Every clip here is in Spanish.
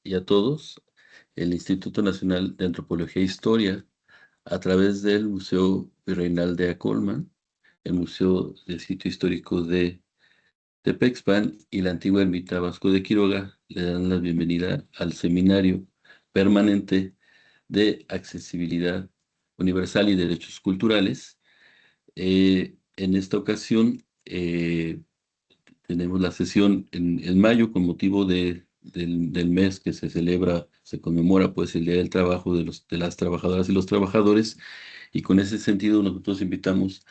y a todos el Instituto Nacional de Antropología e Historia a través del Museo Virreinal de Acolman, el Museo de Sitio Histórico de Tepexpan y la antigua ermita Vasco de Quiroga le dan la bienvenida al Seminario Permanente de Accesibilidad Universal y Derechos Culturales. En esta ocasión tenemos la sesión en mayo con motivo del mes que se celebra, se conmemora pues el Día del Trabajo de las trabajadoras y los trabajadores, y con ese sentido nosotros invitamos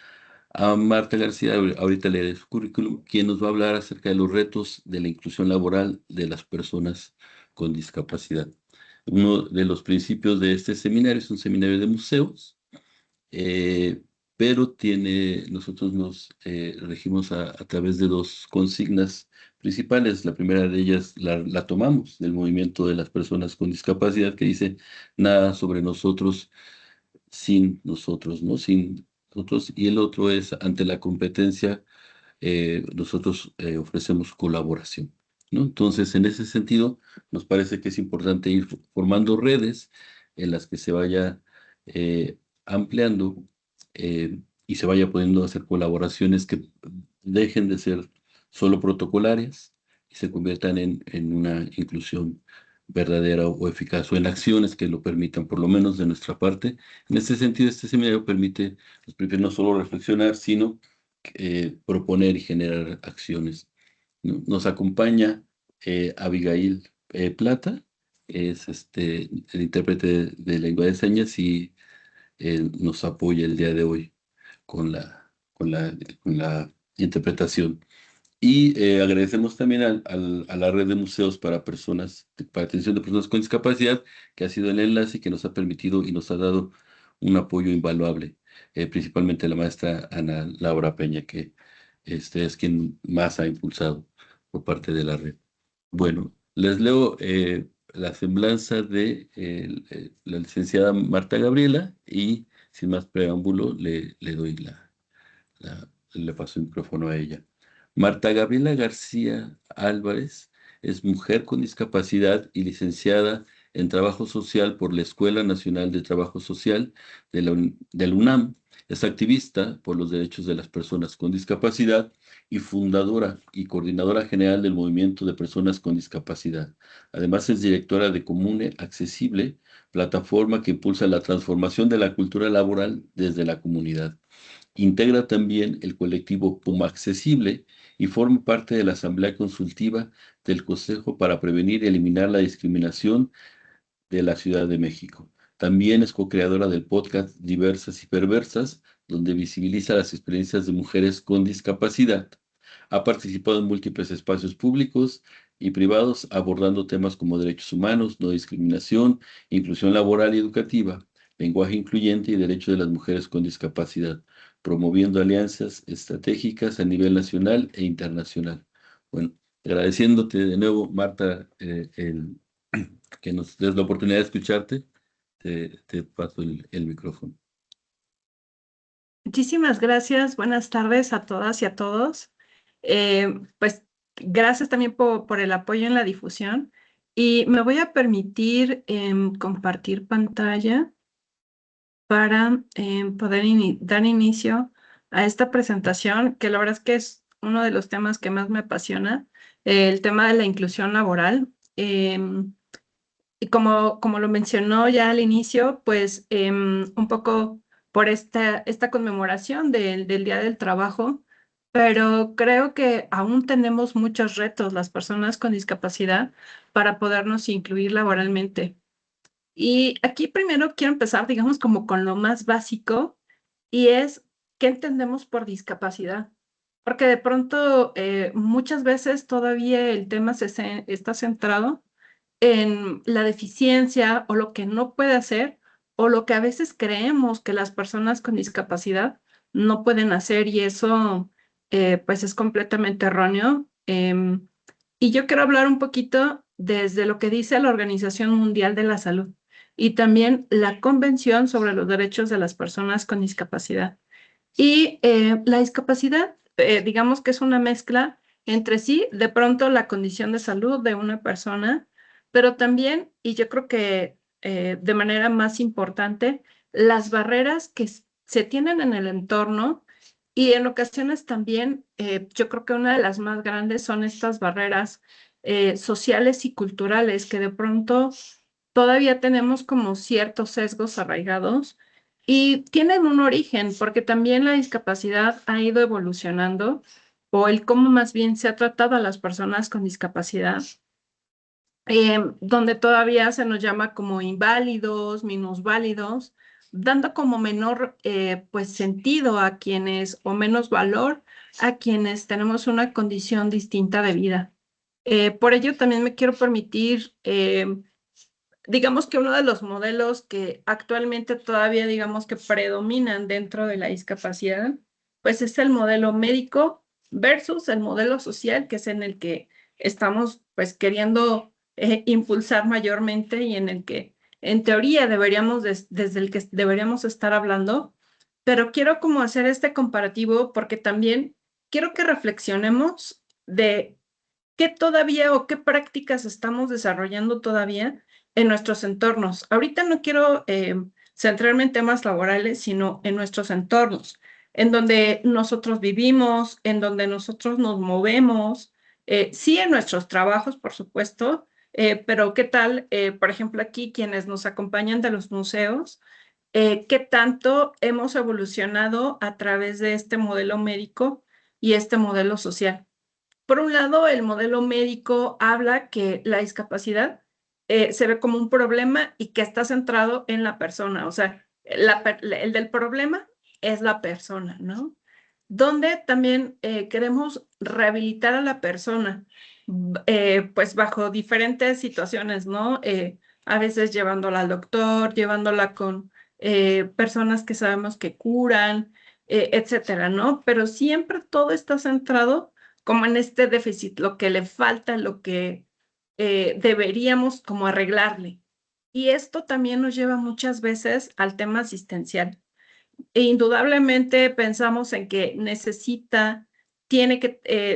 a Marta García, ahorita leeré su currículum, quien nos va a hablar acerca de los retos de la inclusión laboral de las personas con discapacidad. Uno de los principios de este seminario es un seminario de museos, eh, pero nosotros nos regimos a través de dos consignas principales. La primera de ellas la tomamos del movimiento de las personas con discapacidad, que dice: nada sobre nosotros sin nosotros, ¿no? Sin nosotros. Y el otro es: ante la competencia, nosotros ofrecemos colaboración, ¿no? Entonces, en ese sentido, nos parece que es importante ir formando redes en las que se vaya ampliando y se vaya pudiendo hacer colaboraciones que dejen de ser solo protocolarias y se conviertan en una inclusión verdadera o eficaz, o en acciones que lo permitan, por lo menos de nuestra parte. En ese sentido, este seminario nos permite no solo reflexionar, sino proponer y generar acciones, ¿no? Nos acompaña Abigail Plata, es el intérprete de lengua de señas, y nos apoya el día de hoy con la interpretación. Y agradecemos también a la red de museos para atención de personas con discapacidad, que ha sido el enlace y que nos ha permitido y nos ha dado un apoyo invaluable, principalmente la maestra Ana Laura Peña, que es quien más ha impulsado por parte de la red. Bueno, les leo la semblanza de la licenciada Marta Gabriela, y sin más preámbulo le paso el micrófono a ella. Marta Gabriela García Álvarez es mujer con discapacidad y licenciada en Trabajo Social por la Escuela Nacional de Trabajo Social de la UNAM. Es activista por los derechos de las personas con discapacidad y fundadora y coordinadora general del Movimiento de Personas con Discapacidad. Además, es directora de Comune Accesible, plataforma que impulsa la transformación de la cultura laboral desde la comunidad. Integra también el colectivo Puma Accesible y forma parte de la Asamblea Consultiva del Consejo para Prevenir y Eliminar la Discriminación de la Ciudad de México. También es co-creadora del podcast Diversas y Perversas, donde visibiliza las experiencias de mujeres con discapacidad. Ha participado en múltiples espacios públicos y privados abordando temas como derechos humanos, no discriminación, inclusión laboral y educativa, lenguaje incluyente y derechos de las mujeres con discapacidad, promoviendo alianzas estratégicas a nivel nacional e internacional. Bueno, agradeciéndote de nuevo, Marta, que nos des la oportunidad de escucharte, te paso el micrófono. Muchísimas gracias. Buenas tardes a todas y a todos. Pues gracias también por el apoyo en la difusión. Y me voy a permitir compartir pantalla para poder dar inicio a esta presentación, que la verdad es que es uno de los temas que más me apasiona, el tema de la inclusión laboral. Y como lo mencionó ya al inicio, pues un poco por esta conmemoración del Día del Trabajo, pero creo que aún tenemos muchos retos las personas con discapacidad para podernos incluir laboralmente. Y aquí primero quiero empezar, digamos, como con lo más básico, y es qué entendemos por discapacidad. Porque de pronto muchas veces todavía el tema está centrado en la deficiencia o lo que no puede hacer o lo que a veces creemos que las personas con discapacidad no pueden hacer, y eso pues es completamente erróneo. Y yo quiero hablar un poquito desde lo que dice la Organización Mundial de la Salud y también la Convención sobre los Derechos de las Personas con Discapacidad. Y la discapacidad, digamos que es una mezcla entre sí, de pronto la condición de salud de una persona, pero también, y yo creo que de manera más importante, las barreras que se tienen en el entorno y en ocasiones también, yo creo que una de las más grandes son estas barreras sociales y culturales que de pronto todavía tenemos como ciertos sesgos arraigados y tienen un origen, porque también la discapacidad ha ido evolucionando, o el cómo más bien se ha tratado a las personas con discapacidad, donde todavía se nos llama como inválidos, minusválidos, dando como menor pues sentido a quienes, o menos valor a quienes tenemos una condición distinta de vida. Por ello también me quiero permitir digamos que uno de los modelos que actualmente todavía digamos que predominan dentro de la discapacidad, pues es el modelo médico versus el modelo social, que es en el que estamos pues queriendo impulsar mayormente y en el que en teoría deberíamos, desde el que deberíamos estar hablando, pero quiero como hacer este comparativo porque también quiero que reflexionemos de qué todavía o qué prácticas estamos desarrollando todavía en nuestros entornos. Ahorita no quiero centrarme en temas laborales, sino en nuestros entornos, en donde nosotros vivimos, en donde nosotros nos movemos, sí en nuestros trabajos, por supuesto, pero qué tal, por ejemplo, aquí quienes nos acompañan de los museos, qué tanto hemos evolucionado a través de este modelo médico y este modelo social. Por un lado, el modelo médico habla que la discapacidad se ve como un problema y que está centrado en la persona, o sea, el del problema es la persona, ¿no? Donde también queremos rehabilitar a la persona, pues bajo diferentes situaciones, ¿no? A veces llevándola al doctor, llevándola con personas que sabemos que curan, etcétera, ¿no? Pero siempre todo está centrado como en este déficit, lo que le falta, lo que deberíamos como arreglarle. Y esto también nos lleva muchas veces al tema asistencial. E indudablemente pensamos en que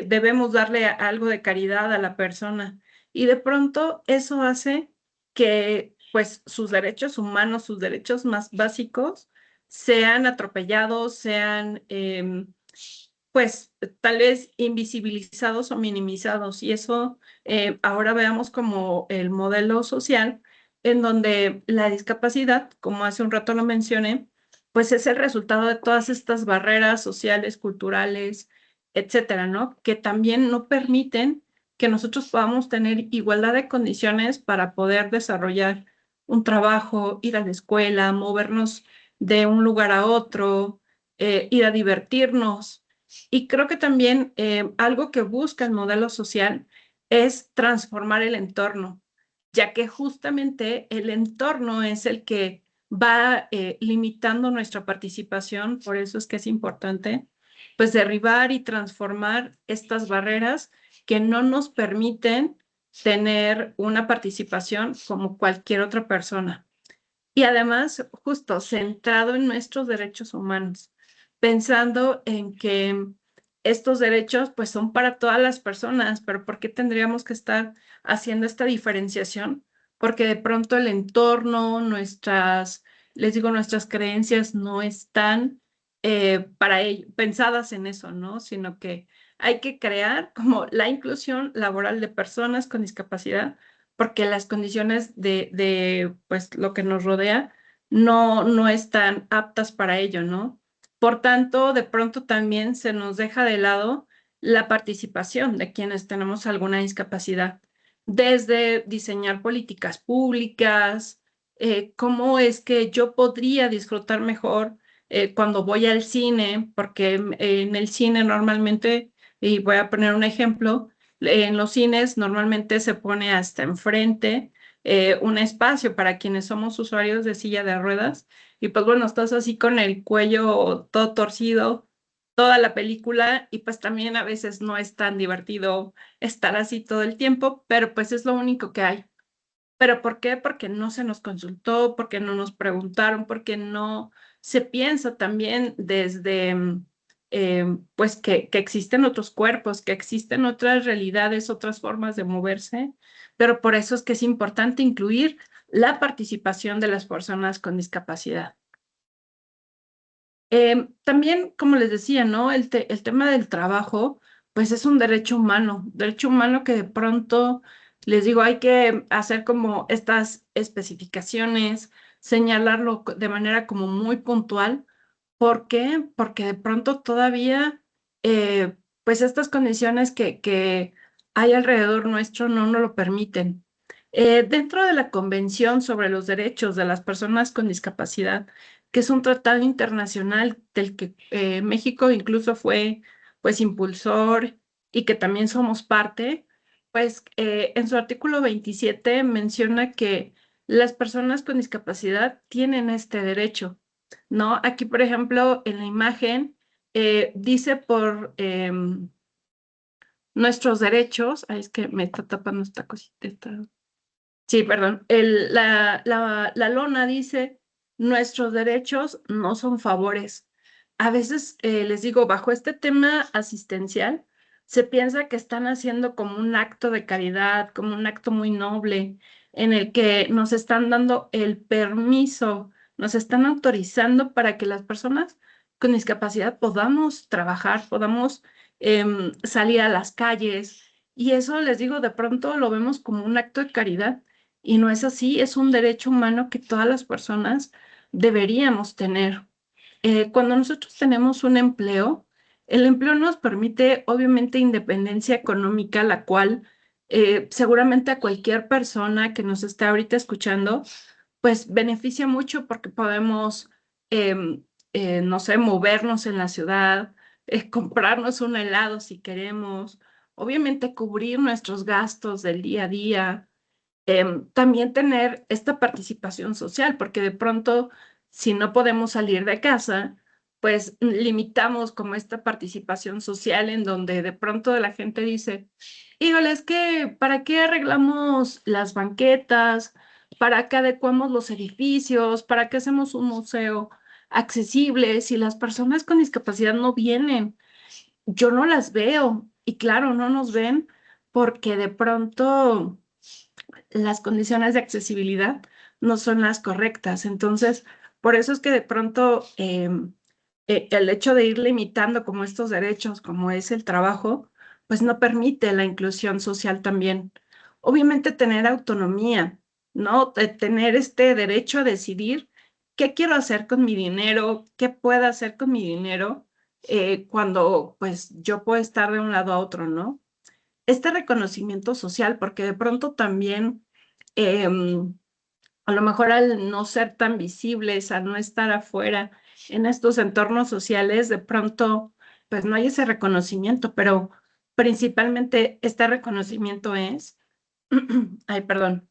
debemos darle algo de caridad a la persona. Y de pronto eso hace que pues sus derechos humanos, sus derechos más básicos, sean atropellados, sean pues tal vez invisibilizados o minimizados. Y eso ahora veamos como el modelo social en donde la discapacidad, como hace un rato lo mencioné, pues es el resultado de todas estas barreras sociales, culturales, etcétera, ¿no? Que también no permiten que nosotros podamos tener igualdad de condiciones para poder desarrollar un trabajo, ir a la escuela, movernos de un lugar a otro, ir a divertirnos. Y creo que también algo que busca el modelo social es transformar el entorno, ya que justamente el entorno es el que va limitando nuestra participación, por eso es que es importante, pues derribar y transformar estas barreras que no nos permiten tener una participación como cualquier otra persona. Y además, justo centrado en nuestros derechos humanos, pensando en que estos derechos pues son para todas las personas, pero ¿por qué tendríamos que estar haciendo esta diferenciación? Porque de pronto el entorno, les digo, nuestras creencias no están para ello, pensadas en eso, ¿no? Sino que hay que crear como la inclusión laboral de personas con discapacidad porque las condiciones pues, lo que nos rodea no están aptas para ello, ¿no? Por tanto, de pronto también se nos deja de lado la participación de quienes tenemos alguna discapacidad, desde diseñar políticas públicas, cómo es que yo podría disfrutar mejor cuando voy al cine, porque en el cine normalmente, y voy a poner un ejemplo, en los cines normalmente se pone hasta enfrente un espacio para quienes somos usuarios de silla de ruedas y pues bueno, estás así con el cuello todo torcido toda la película y pues también a veces no es tan divertido estar así todo el tiempo, pero pues es lo único que hay. ¿Pero por qué? Porque no se nos consultó, porque no nos preguntaron, porque no se piensa también desde pues que existen otros cuerpos, que existen otras realidades, otras formas de moverse, pero por eso es que es importante incluir la participación de las personas con discapacidad. También, como les decía, ¿no? El tema del trabajo, pues es un derecho humano que de pronto, les digo, hay que hacer como estas especificaciones, señalarlo de manera como muy puntual. ¿Por qué? Porque de pronto todavía, pues estas condiciones que hay alrededor nuestro no nos lo permiten. Dentro de la Convención sobre los Derechos de las Personas con Discapacidad, que es un tratado internacional del que México incluso fue pues impulsor y que también somos parte, pues en su artículo 27 menciona que las personas con discapacidad tienen este derecho, ¿no? Aquí, por ejemplo, en la imagen dice por nuestros derechos, ay, es que me está tapando esta cosita, sí, perdón. La lona dice, nuestros derechos no son favores. A veces, les digo, bajo este tema asistencial, se piensa que están haciendo como un acto de caridad, como un acto muy noble, en el que nos están dando el permiso, nos están autorizando para que las personas con discapacidad podamos trabajar, podamos salir a las calles. Y eso, les digo, de pronto lo vemos como un acto de caridad y no es así, es un derecho humano que todas las personas deberíamos tener. Cuando nosotros tenemos un empleo, el empleo nos permite obviamente independencia económica, la cual seguramente a cualquier persona que nos esté ahorita escuchando, pues beneficia mucho porque podemos, no sé, movernos en la ciudad, comprarnos un helado si queremos, obviamente cubrir nuestros gastos del día a día, también tener esta participación social, porque de pronto, si no podemos salir de casa, pues limitamos como esta participación social en donde de pronto la gente dice, híjole, es que ¿para qué arreglamos las banquetas? ¿Para qué adecuamos los edificios? ¿Para qué hacemos un museo accesible si las personas con discapacidad no vienen? Yo no las veo y claro, no nos ven porque de pronto las condiciones de accesibilidad no son las correctas. Entonces, por eso es que de pronto el hecho de ir limitando como estos derechos, como es el trabajo, pues no permite la inclusión social también. Obviamente tener autonomía, ¿no? Tener este derecho a decidir qué quiero hacer con mi dinero, qué puedo hacer con mi dinero cuando pues yo puedo estar de un lado a otro, ¿no? Este reconocimiento social, porque de pronto también, a lo mejor al no ser tan visibles, al no estar afuera en estos entornos sociales, de pronto, pues no hay ese reconocimiento, pero principalmente este reconocimiento es, ay, perdón,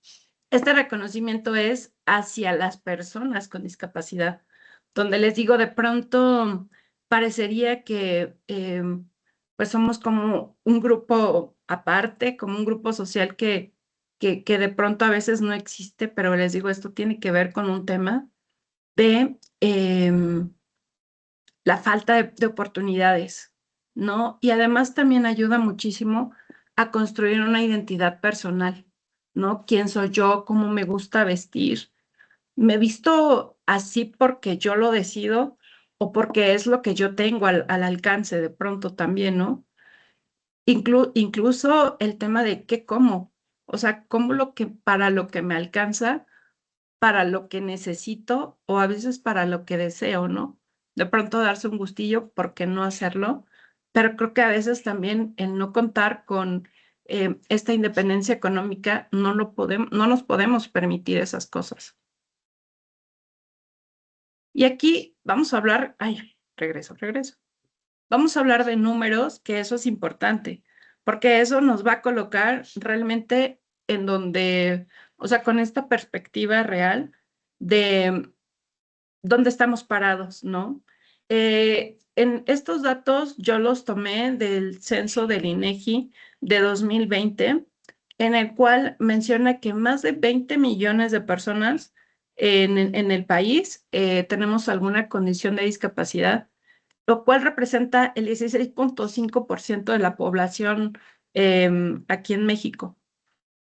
este reconocimiento es hacia las personas con discapacidad, donde les digo, de pronto parecería que pues somos como un grupo aparte, como un grupo social que de pronto a veces no existe, pero les digo, esto tiene que ver con un tema de la falta de oportunidades, ¿no? Y además también ayuda muchísimo a construir una identidad personal, ¿no? ¿Quién soy yo? ¿Cómo me gusta vestir? ¿Me visto así porque yo lo decido o porque es lo que yo tengo al alcance de pronto también, ¿no? Incluso el tema de qué como, o sea, como lo que para lo que me alcanza, para lo que necesito o a veces para lo que deseo, ¿no? De pronto darse un gustillo, ¿por qué no hacerlo? Pero creo que a veces también el no contar con esta independencia económica no nos podemos permitir esas cosas. Y aquí vamos a hablar, ay, regreso. Vamos a hablar de números, que eso es importante, porque eso nos va a colocar realmente en donde, o sea, con esta perspectiva real de dónde estamos parados, ¿no? En estos datos yo los tomé del censo del INEGI de 2020, en el cual menciona que más de 20 millones de personas en el país tenemos alguna condición de discapacidad, lo cual representa el 16.5% de la población aquí en México.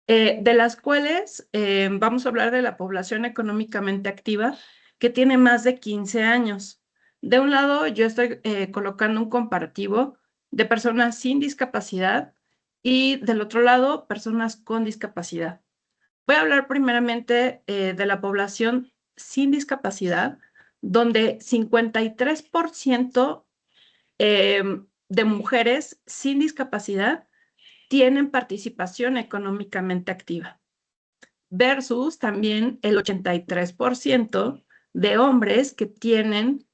De las cuales vamos a hablar de la población económicamente activa que tiene más de 15 años. De un lado, yo estoy colocando un comparativo de personas sin discapacidad y del otro lado, personas con discapacidad. Voy a hablar primeramente de la población sin discapacidad, donde 53% de mujeres sin discapacidad tienen participación económicamente activa, versus también el 83% de hombres que tienen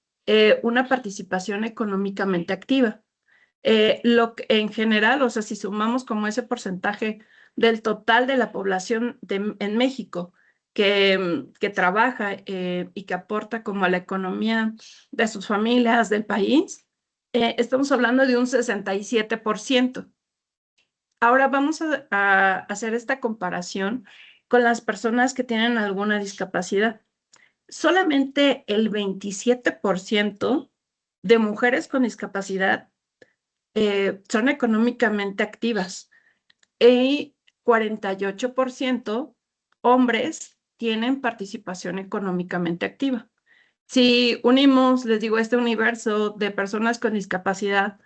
una participación económicamente activa. En general, o sea, si sumamos como ese porcentaje del total de la población en México que trabaja y que aporta como a la economía de sus familias, del país, estamos hablando de un 67%. Ahora vamos a hacer esta comparación con las personas que tienen alguna discapacidad. Solamente el 27% de mujeres con discapacidad son económicamente activas y 48% hombres tienen participación económicamente activa. Si unimos, les digo, este universo de personas con discapacidad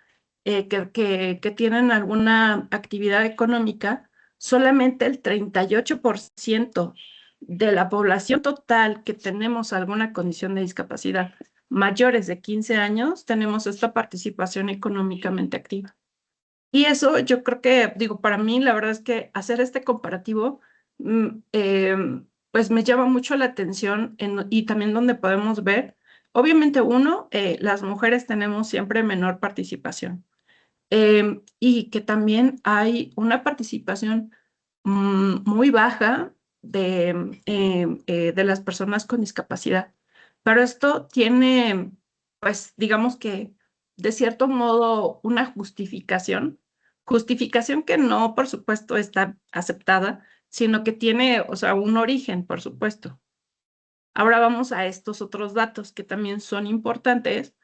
que tienen alguna actividad económica, solamente el 38% de la población total que tenemos alguna condición de discapacidad mayores de 15 años, tenemos esta participación económicamente activa. Y eso yo creo que, digo, para mí la verdad es que hacer este comparativo, pues me llama mucho la atención y también donde podemos ver, obviamente uno, las mujeres tenemos siempre menor participación y que también hay una participación muy baja de las personas con discapacidad. Pero esto tiene, pues, digamos que de cierto modo una justificación que no, por supuesto, está aceptada, sino que tiene, o sea, un origen, por supuesto. Ahora vamos a estos otros datos que también son importantes,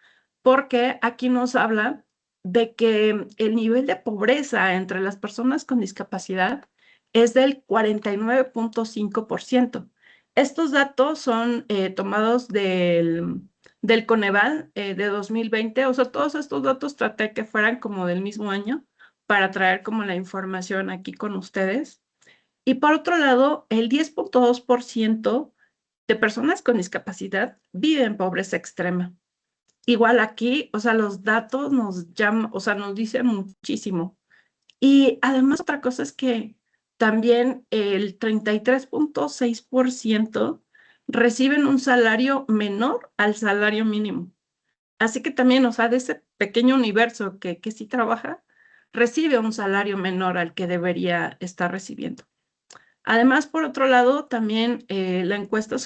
porque aquí nos habla de que el nivel de pobreza entre las personas con discapacidad es del 49.5%. Estos datos son tomados del Coneval de 2020, o sea, todos estos datos traté que fueran como del mismo año para traer como la información aquí con ustedes. Y por otro lado, el 10.2% de personas con discapacidad viven en pobreza extrema. Igual aquí, o sea, los datos nos llaman, o sea, nos dicen muchísimo. Y además otra cosa es que también el 33.6% reciben un salario menor al salario mínimo. Así que también, o sea, de ese pequeño universo que sí trabaja, recibe un salario menor al que debería estar recibiendo. Además, por otro lado, también la encuesta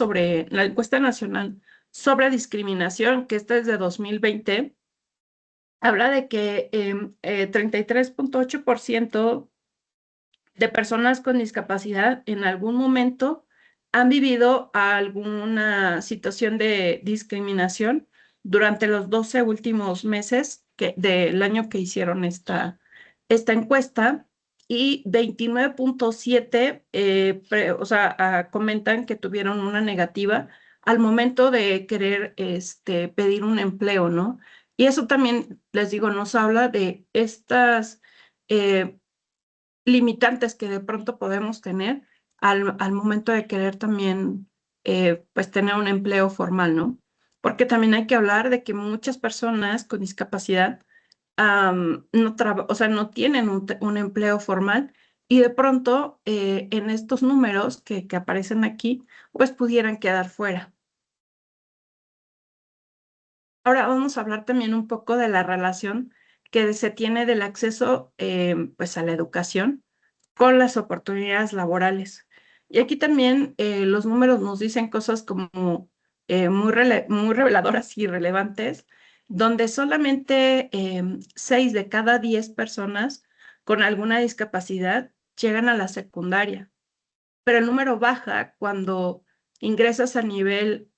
nacional sobre discriminación, que esta es de 2020, habla de que 33.8% de personas con discapacidad en algún momento han vivido alguna situación de discriminación durante los 12 últimos meses del año que hicieron esta encuesta y 29.7 o sea, comentan que tuvieron una negativa al momento de querer pedir un empleo, ¿no? Y eso también, les digo, nos habla de estas limitantes que de pronto podemos tener al momento de querer también, pues, tener un empleo formal, ¿no? Porque también hay que hablar de que muchas personas con discapacidad o sea, no tienen un empleo formal y de pronto en estos números que aparecen aquí, pues pudieran quedar fuera. Ahora vamos a hablar también un poco de la relación que se tiene del acceso pues a la educación con las oportunidades laborales. Y aquí también los números nos dicen cosas como muy reveladoras y relevantes, donde solamente 6 de cada 10 personas con alguna discapacidad llegan a la secundaria, pero el número baja cuando ingresas a nivel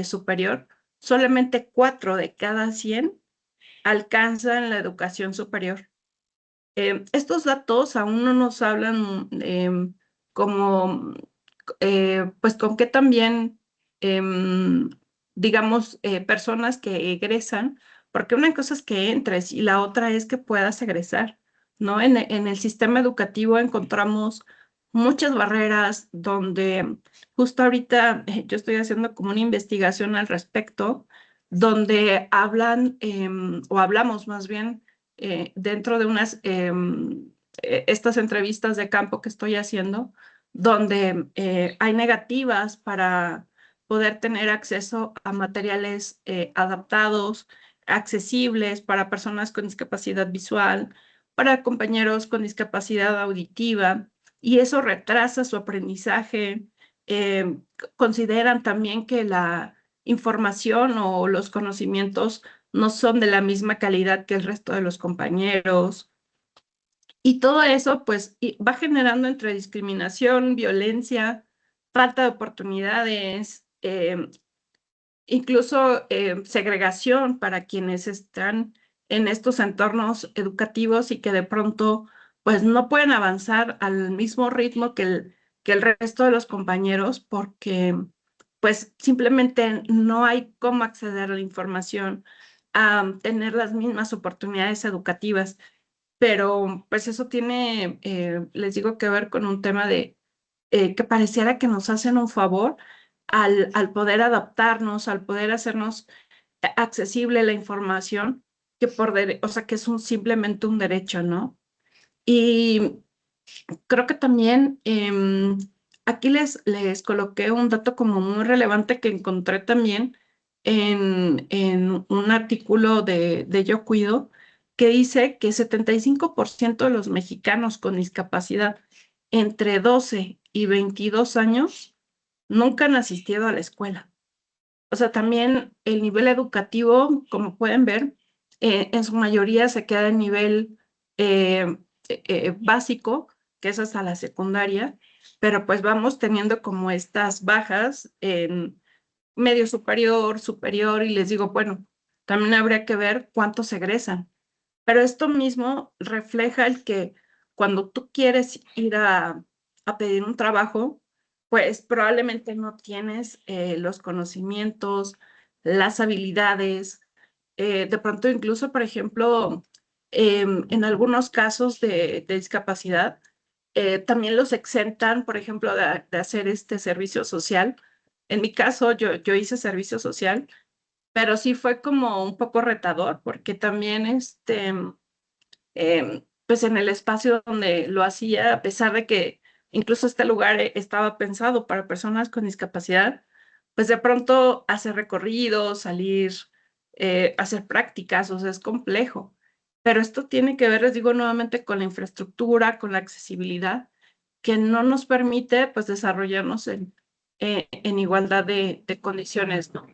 superior, solamente 4 de cada 100 alcanzan la educación superior. Estos datos aún no nos hablan como, pues con qué también, digamos, personas que egresan, porque una cosa es que entres y la otra es que puedas egresar, ¿no? En el sistema educativo encontramos muchas barreras donde justo ahorita yo estoy haciendo como una investigación al respecto, donde hablan, o hablamos más bien, dentro de estas entrevistas de campo que estoy haciendo, donde hay negativas para poder tener acceso a materiales adaptados, accesibles para personas con discapacidad visual, para compañeros con discapacidad auditiva, y eso retrasa su aprendizaje. Consideran también que la información o los conocimientos no son de la misma calidad que el resto de los compañeros. Y todo eso, pues, va generando entre discriminación, violencia, falta de oportunidades, incluso segregación para quienes están en estos entornos educativos y que de pronto, pues, no pueden avanzar al mismo ritmo que el resto de los compañeros porque, pues, simplemente no hay cómo acceder a la información, a tener las mismas oportunidades educativas. Pero pues eso tiene, les digo, que ver con un tema de que pareciera que nos hacen un favor al poder adaptarnos, al poder hacernos accesible la información, que o sea, que es simplemente un derecho, ¿no? Y creo que también aquí les coloqué un dato como muy relevante que encontré también en un artículo de Yo Cuido, que dice que 75% de los mexicanos con discapacidad entre 12 y 22 años nunca han asistido a la escuela. O sea, también el nivel educativo, como pueden ver, en su mayoría se queda en nivel básico, que es hasta la secundaria, pero pues vamos teniendo como estas bajas en medio superior, superior, y les digo, bueno, también habría que ver cuántos egresan. Pero esto mismo refleja el que cuando tú quieres ir a pedir un trabajo, pues probablemente no tienes los conocimientos, las habilidades. De pronto incluso, por ejemplo, en algunos casos de discapacidad, también los exentan, por ejemplo, de hacer este servicio social. En mi caso, yo hice servicio social, pero sí fue como un poco retador, porque también pues en el espacio donde lo hacía, a pesar de que incluso este lugar estaba pensado para personas con discapacidad, pues de pronto hacer recorridos, salir, hacer prácticas, o sea, es complejo. Pero esto tiene que ver, les digo nuevamente, con la infraestructura, con la accesibilidad, que no nos permite pues desarrollarnos en igualdad de condiciones, ¿no?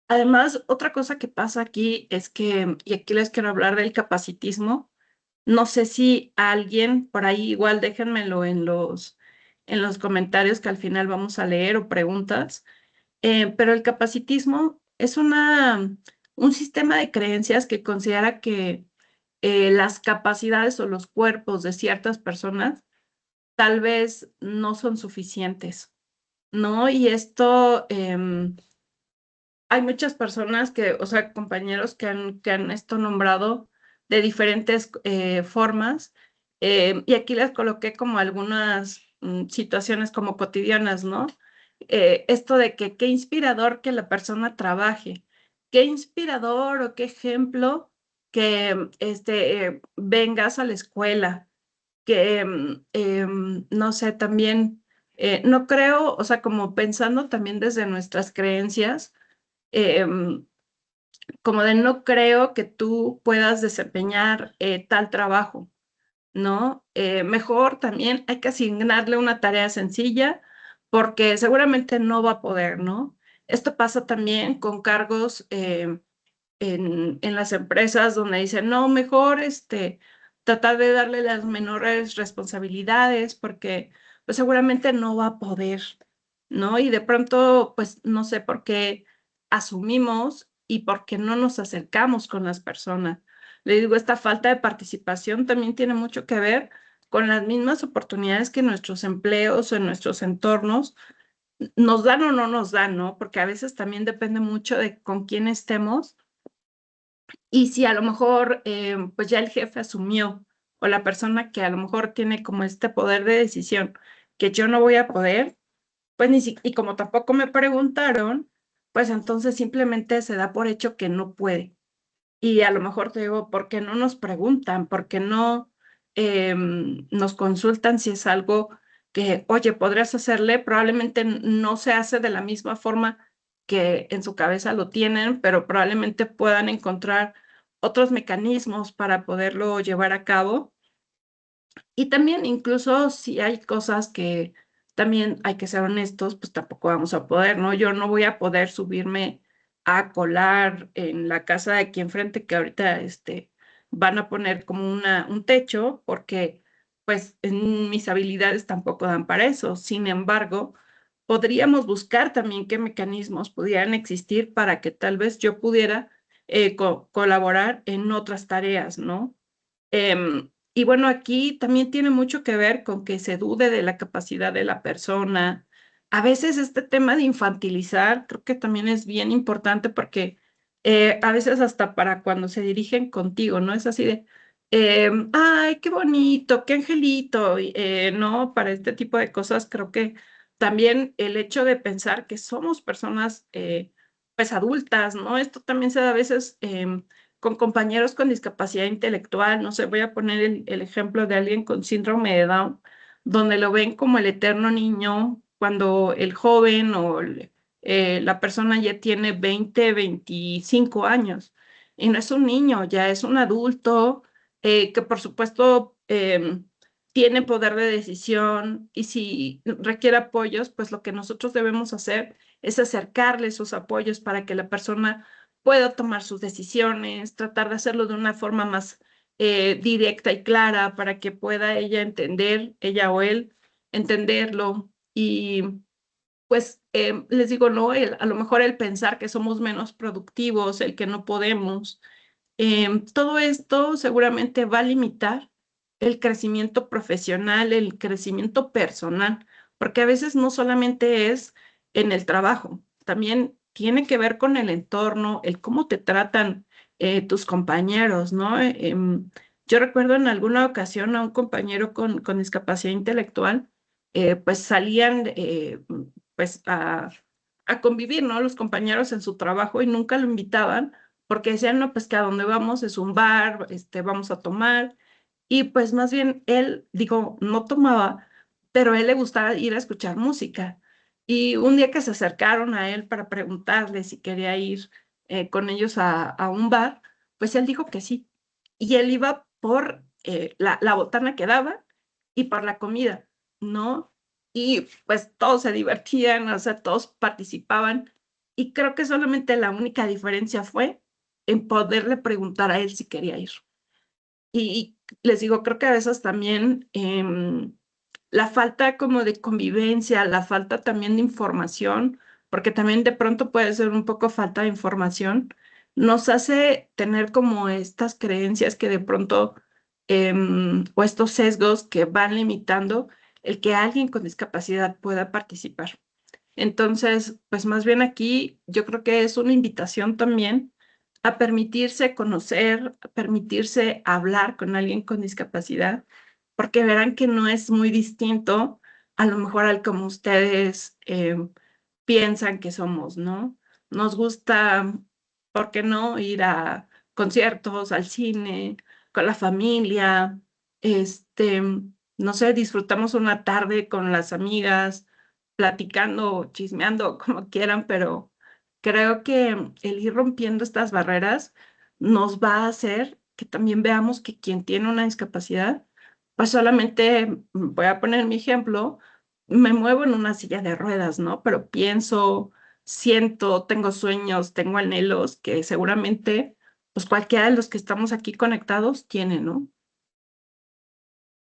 Además, otra cosa que pasa aquí es que, y aquí les quiero hablar del capacitismo. No sé si alguien por ahí, igual déjenmelo en los comentarios que al final vamos a leer o preguntas, pero el capacitismo es un sistema de creencias que considera que las capacidades o los cuerpos de ciertas personas tal vez no son suficientes, ¿no? Y esto, hay muchas personas que, o sea, compañeros que han esto nombrado de diferentes formas, y aquí les coloqué como algunas situaciones como cotidianas, ¿no? Esto de que qué inspirador que la persona trabaje, qué inspirador o qué ejemplo que vengas a la escuela, que, no sé, también, no creo, o sea, como pensando también desde nuestras creencias, em, como de no creo que tú puedas desempeñar tal trabajo, ¿no? Mejor también hay que asignarle una tarea sencilla porque seguramente no va a poder, ¿no? Esto pasa también con cargos en las empresas donde dicen, no, mejor tratar de darle las menores responsabilidades porque pues seguramente no va a poder, ¿no? Y de pronto, pues no sé por qué asumimos y por qué no nos acercamos con las personas. Le digo, esta falta de participación también tiene mucho que ver con las mismas oportunidades que nuestros empleos o en nuestros entornos nos dan o no nos dan, ¿no? Porque a veces también depende mucho de con quién estemos y si a lo mejor pues ya el jefe asumió o la persona que a lo mejor tiene como este poder de decisión que yo no voy a poder, pues y como tampoco me preguntaron, pues entonces simplemente se da por hecho que no puede. Y a lo mejor te digo, ¿por qué no nos preguntan? ¿Por qué no nos consultan si es algo que, oye, podrías hacerle? Probablemente no se hace de la misma forma que en su cabeza lo tienen, pero probablemente puedan encontrar otros mecanismos para poderlo llevar a cabo. Y también incluso si hay cosas que también hay que ser honestos, pues tampoco vamos a poder, ¿no? Yo no voy a poder subirme a colar en la casa de aquí enfrente que ahorita van a poner como un techo porque pues mis habilidades tampoco dan para eso. Sin embargo, podríamos buscar también qué mecanismos pudieran existir para que tal vez yo pudiera colaborar en otras tareas, ¿no? Y bueno, aquí también tiene mucho que ver con que se dude de la capacidad de la persona. A veces este tema de infantilizar creo que también es bien importante porque a veces hasta para cuando se dirigen contigo, ¿no? Es así de, ay, qué bonito, qué angelito, ¿no? Para este tipo de cosas creo que también el hecho de pensar que somos personas pues adultas, ¿no? Esto también se da a veces con compañeros con discapacidad intelectual, no sé, voy a poner el ejemplo de alguien con síndrome de Down, donde lo ven como el eterno niño, cuando el joven o la persona ya tiene 20, 25 años, y no es un niño, ya es un adulto que por supuesto tiene poder de decisión y si requiere apoyos, pues lo que nosotros debemos hacer es acercarle esos apoyos para que la persona pueda tomar sus decisiones, tratar de hacerlo de una forma más directa y clara para que pueda ella entender, ella o él, entenderlo. Y pues les digo, no, a lo mejor el pensar que somos menos productivos, el que no podemos, todo esto seguramente va a limitar el crecimiento profesional, el crecimiento personal, porque a veces no solamente es en el trabajo, también tiene que ver con el entorno, el cómo te tratan tus compañeros, ¿no? Yo recuerdo en alguna ocasión a un compañero con discapacidad intelectual, pues salían pues a convivir, ¿no? Los compañeros en su trabajo y nunca lo invitaban porque decían, no, pues que a donde vamos es un bar, vamos a tomar, y pues más bien él, digo, no tomaba, pero a él le gustaba ir a escuchar música. Y un día que se acercaron a él para preguntarle si quería ir con ellos a un bar, pues él dijo que sí. Y él iba por la botana que daba y por la comida, ¿no? Y pues todos se divertían, o sea, todos participaban. Y creo que solamente la única diferencia fue en poderle preguntar a él si quería ir. Y les digo, creo que a veces también la falta como de convivencia, la falta también de información, porque también de pronto puede ser un poco falta de información, nos hace tener como estas creencias que de pronto, o estos sesgos que van limitando el que alguien con discapacidad pueda participar. Entonces, pues más bien aquí yo creo que es una invitación también a permitirse conocer, a permitirse hablar con alguien con discapacidad, porque verán que no es muy distinto a lo mejor al como ustedes piensan que somos, ¿no? Nos gusta, ¿por qué no? Ir a conciertos, al cine, con la familia, este, no sé, disfrutamos una tarde con las amigas platicando, chismeando, como quieran, pero creo que el ir rompiendo estas barreras nos va a hacer que también veamos que quien tiene una discapacidad, pues solamente, voy a poner mi ejemplo, me muevo en una silla de ruedas, ¿no? Pero pienso, siento, tengo sueños, tengo anhelos que seguramente, pues cualquiera de los que estamos aquí conectados tiene, ¿no?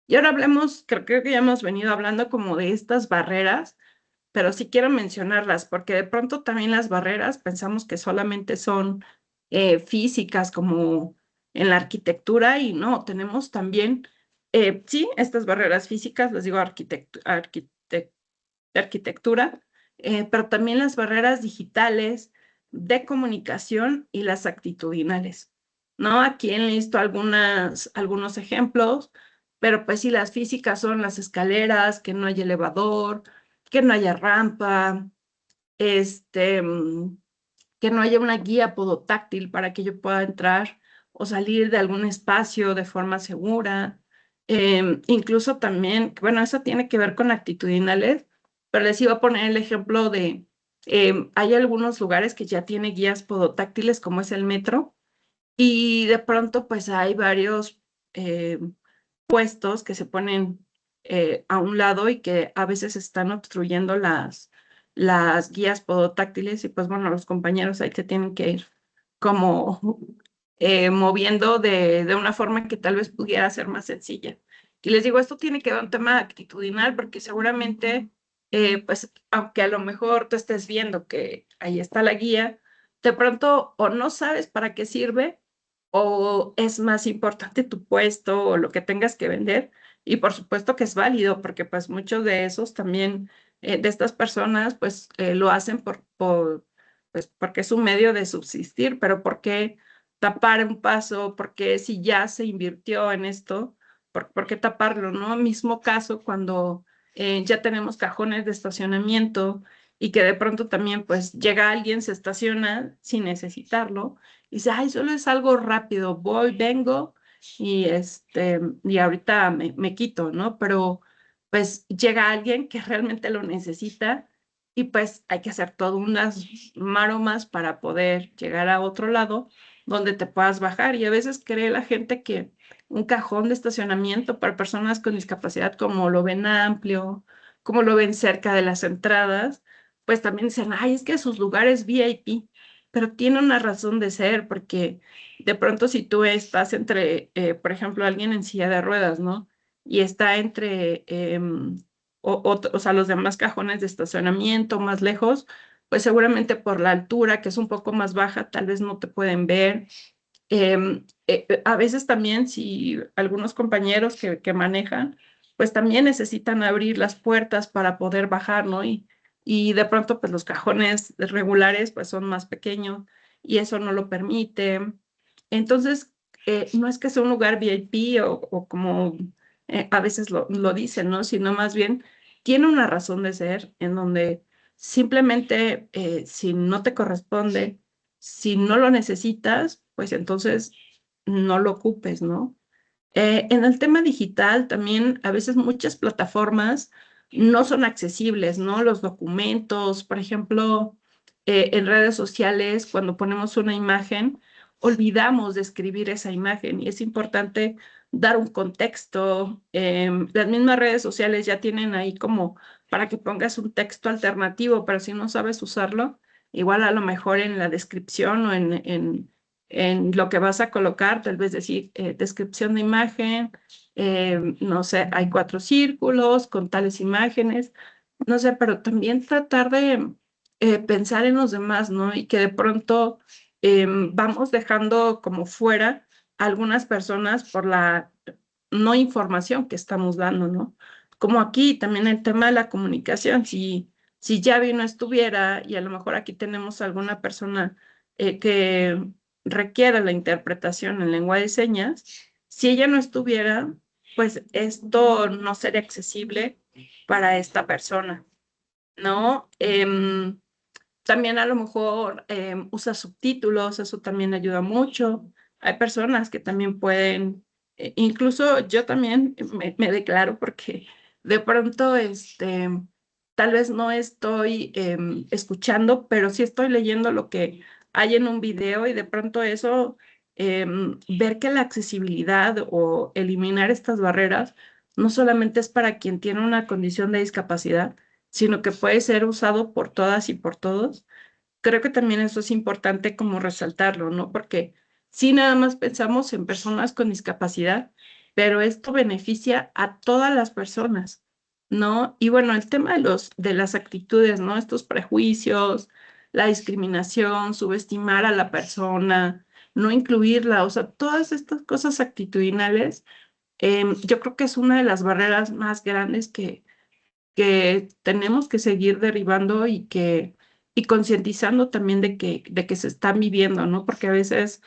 Y ahora hablemos, creo que ya hemos venido hablando como de estas barreras pero sí quiero mencionarlas porque de pronto también las barreras pensamos que solamente son físicas como en la arquitectura y no, tenemos también, sí, estas barreras físicas, les digo de arquitectura, pero también las barreras digitales de comunicación y las actitudinales, ¿no? Aquí he listo algunos ejemplos, pero pues sí, las físicas son las escaleras, que no hay elevador, que no haya rampa, este, que no haya una guía podotáctil para que yo pueda entrar o salir de algún espacio de forma segura. Incluso también, bueno, eso tiene que ver con actitudinales, pero les iba a poner el ejemplo de, hay algunos lugares que ya tienen guías podotáctiles, como es el metro, y de pronto pues hay varios puestos que se ponen a un lado y que a veces están obstruyendo las guías podotáctiles y pues bueno, los compañeros ahí te tienen que ir como moviendo de una forma que tal vez pudiera ser más sencilla. Y les digo, esto tiene que ver un tema actitudinal porque seguramente, pues aunque a lo mejor tú estés viendo que ahí está la guía, de pronto o no sabes para qué sirve o es más importante tu puesto o lo que tengas que vender. Y por supuesto que es válido, porque pues muchos de esos también, de estas personas, pues lo hacen pues, porque es un medio de subsistir, pero ¿por qué tapar un paso? Porque si ya se invirtió en esto, ¿por qué taparlo, no? Mismo caso cuando ya tenemos cajones de estacionamiento y que de pronto también pues llega alguien, se estaciona sin necesitarlo y dice, ay, solo es algo rápido, voy, vengo y ahorita me quito, ¿no? Pero pues llega alguien que realmente lo necesita y pues hay que hacer todas unas maromas para poder llegar a otro lado donde te puedas bajar. Y a veces cree la gente que un cajón de estacionamiento para personas con discapacidad, como lo ven amplio, como lo ven cerca de las entradas, pues también dicen, ay, es que esos lugares VIP, pero tiene una razón de ser, porque de pronto si tú estás entre, por ejemplo, alguien en silla de ruedas, ¿no? Y está entre, o sea, los demás cajones de estacionamiento más lejos, pues seguramente por la altura, que es un poco más baja, tal vez no te pueden ver. A veces también si algunos compañeros que manejan, pues también necesitan abrir las puertas para poder bajar, ¿no? Y de pronto, pues los cajones regulares, pues son más pequeños y eso no lo permite. Entonces, no es que sea un lugar VIP o como a veces lo dicen, ¿no? Sino más bien tiene una razón de ser en donde simplemente si no te corresponde, si no lo necesitas, pues entonces no lo ocupes, ¿no? En el tema digital también a veces muchas plataformas no son accesibles, ¿no? Los documentos, por ejemplo, en redes sociales, cuando ponemos una imagen, olvidamos de escribir esa imagen y es importante dar un contexto. Las mismas redes sociales ya tienen ahí como para que pongas un texto alternativo, pero si no sabes usarlo, igual a lo mejor en la descripción o en lo que vas a colocar, tal vez decir descripción de imagen, no sé, hay 4 círculos con tales imágenes, no sé, pero también tratar de pensar en los demás, ¿no? Y que de pronto vamos dejando como fuera a algunas personas por la no información que estamos dando, ¿no? Como aquí también el tema de la comunicación, si Yavi no estuviera y a lo mejor aquí tenemos alguna persona que requiere la interpretación en lengua de señas, si ella no estuviera, pues esto no sería accesible para esta persona, ¿no? También a lo mejor usa subtítulos, eso también ayuda mucho. Hay personas que también pueden, incluso yo también me declaro porque de pronto, tal vez no estoy escuchando, pero sí estoy leyendo lo que hay en un video y de pronto eso, ver que la accesibilidad o eliminar estas barreras no solamente es para quien tiene una condición de discapacidad, sino que puede ser usado por todas y por todos. Creo que también eso es importante como resaltarlo, ¿no? Porque sí nada más pensamos en personas con discapacidad, pero esto beneficia a todas las personas, ¿no? Y bueno, el tema de de las actitudes, ¿no? Estos prejuicios, la discriminación, subestimar a la persona, no incluirla, o sea, todas estas cosas actitudinales, yo creo que es una de las barreras más grandes que tenemos que seguir derribando y concientizando también de que se están viviendo, ¿no? Porque a veces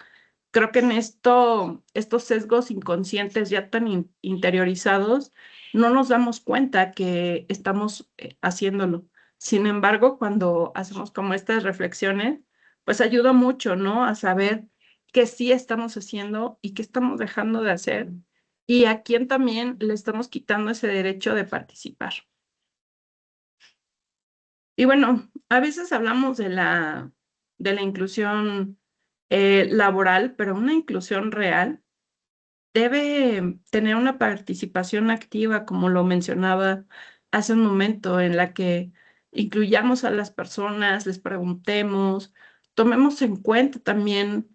creo que en estos sesgos inconscientes ya tan interiorizados, no nos damos cuenta que estamos haciéndolo. Sin embargo, cuando hacemos como estas reflexiones, pues ayuda mucho, ¿no? A saber qué sí estamos haciendo y qué estamos dejando de hacer y a quién también le estamos quitando ese derecho de participar. Y bueno, a veces hablamos de la inclusión laboral, pero una inclusión real debe tener una participación activa, como lo mencionaba hace un momento, en la que incluyamos a las personas, les preguntemos, tomemos en cuenta también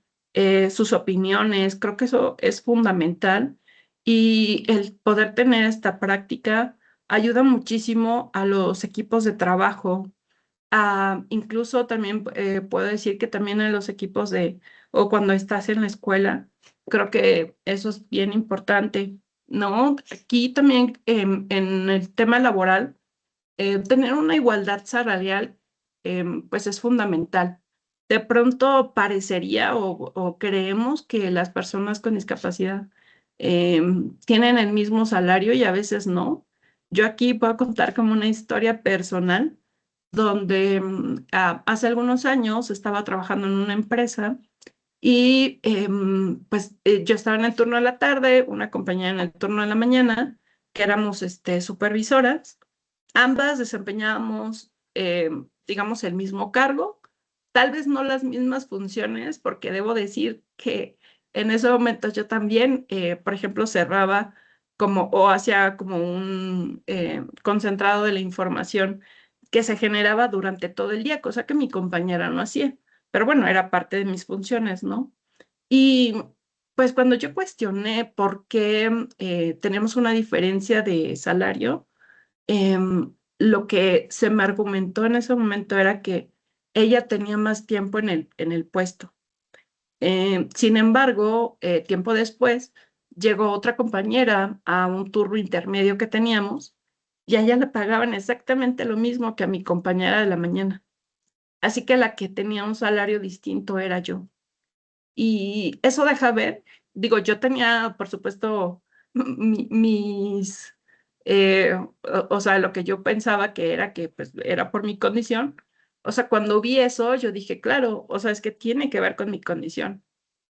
sus opiniones. Creo que eso es fundamental y el poder tener esta práctica ayuda muchísimo a los equipos de trabajo. Incluso también puedo decir que también en los equipos o cuando estás en la escuela, creo que eso es bien importante, ¿no? Aquí también en el tema laboral, tener una igualdad salarial, pues es fundamental. De pronto parecería o creemos que las personas con discapacidad tienen el mismo salario y a veces no. Yo aquí puedo contar como una historia personal donde hace algunos años estaba trabajando en una empresa y pues yo estaba en el turno de la tarde, una compañera en el turno de la mañana, que éramos supervisoras. Ambas desempeñábamos, digamos, el mismo cargo, tal vez no las mismas funciones, porque debo decir que en ese momento yo también, por ejemplo, cerraba como o hacía como un concentrado de la información que se generaba durante todo el día, cosa que mi compañera no hacía. Pero bueno, era parte de mis funciones, ¿no? Y pues cuando yo cuestioné por qué tenemos una diferencia de salario, lo que se me argumentó en ese momento era que ella tenía más tiempo en en el puesto. Sin embargo, tiempo después llegó otra compañera a un turno intermedio que teníamos y a ella le pagaban exactamente lo mismo que a mi compañera de la mañana. Así que la que tenía un salario distinto era yo. Y eso deja ver, digo, yo tenía, por supuesto, mis, o sea, lo que yo pensaba que era que pues era por mi condición. O sea, cuando vi eso, yo dije, claro, o sea, es que tiene que ver con mi condición.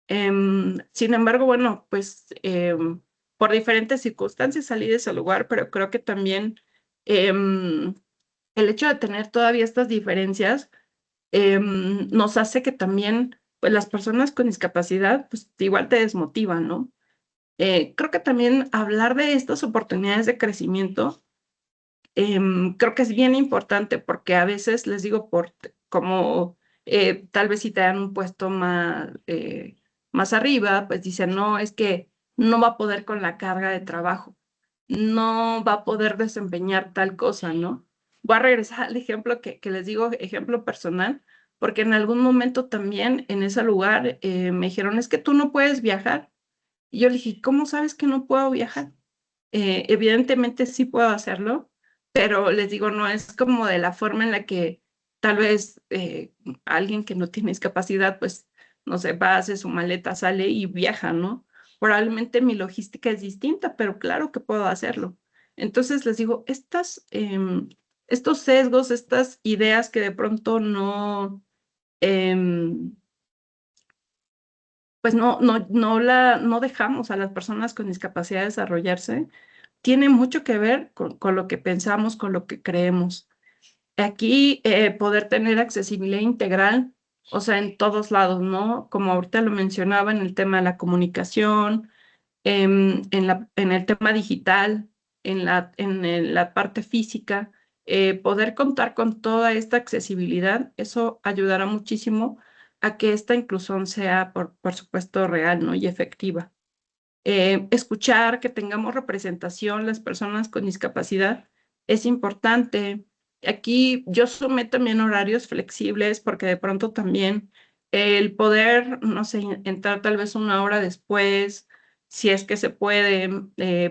Sin embargo, bueno, pues por diferentes circunstancias salí de ese lugar, pero creo que también el hecho de tener todavía estas diferencias nos hace que también, pues las personas con discapacidad, pues igual te desmotivan, ¿no? Creo que también hablar de estas oportunidades de crecimiento, creo que es bien importante porque a veces les digo, como tal vez si te dan un puesto más arriba, pues dicen, no, es que no va a poder con la carga de trabajo, no va a poder desempeñar tal cosa, ¿no? Voy a regresar al ejemplo que les digo, ejemplo personal, porque en algún momento también en ese lugar me dijeron, es que tú no puedes viajar. Y yo le dije, ¿cómo sabes que no puedo viajar? Evidentemente sí puedo hacerlo, pero les digo, no es como de la forma en la que tal vez alguien que no tiene discapacidad, pues, no sé, va, hace su maleta, sale y viaja, ¿no? Probablemente mi logística es distinta, pero claro que puedo hacerlo. Entonces les digo, estos sesgos, estas ideas que de pronto em, pues no dejamos a las personas con discapacidad desarrollarse, tiene mucho que ver con lo que pensamos, con lo que creemos. Aquí poder tener accesibilidad integral, o sea, en todos lados, ¿no? Como ahorita lo mencionaba en el tema de la comunicación, en el tema digital, la parte física, poder contar con toda esta accesibilidad, eso ayudará muchísimo a que esta inclusión sea, por supuesto, real, ¿no? Y efectiva. Escuchar, que tengamos representación las personas con discapacidad, es importante. Aquí yo someto también horarios flexibles porque de pronto también el poder, no sé, entrar tal vez una hora después, si es que se puede,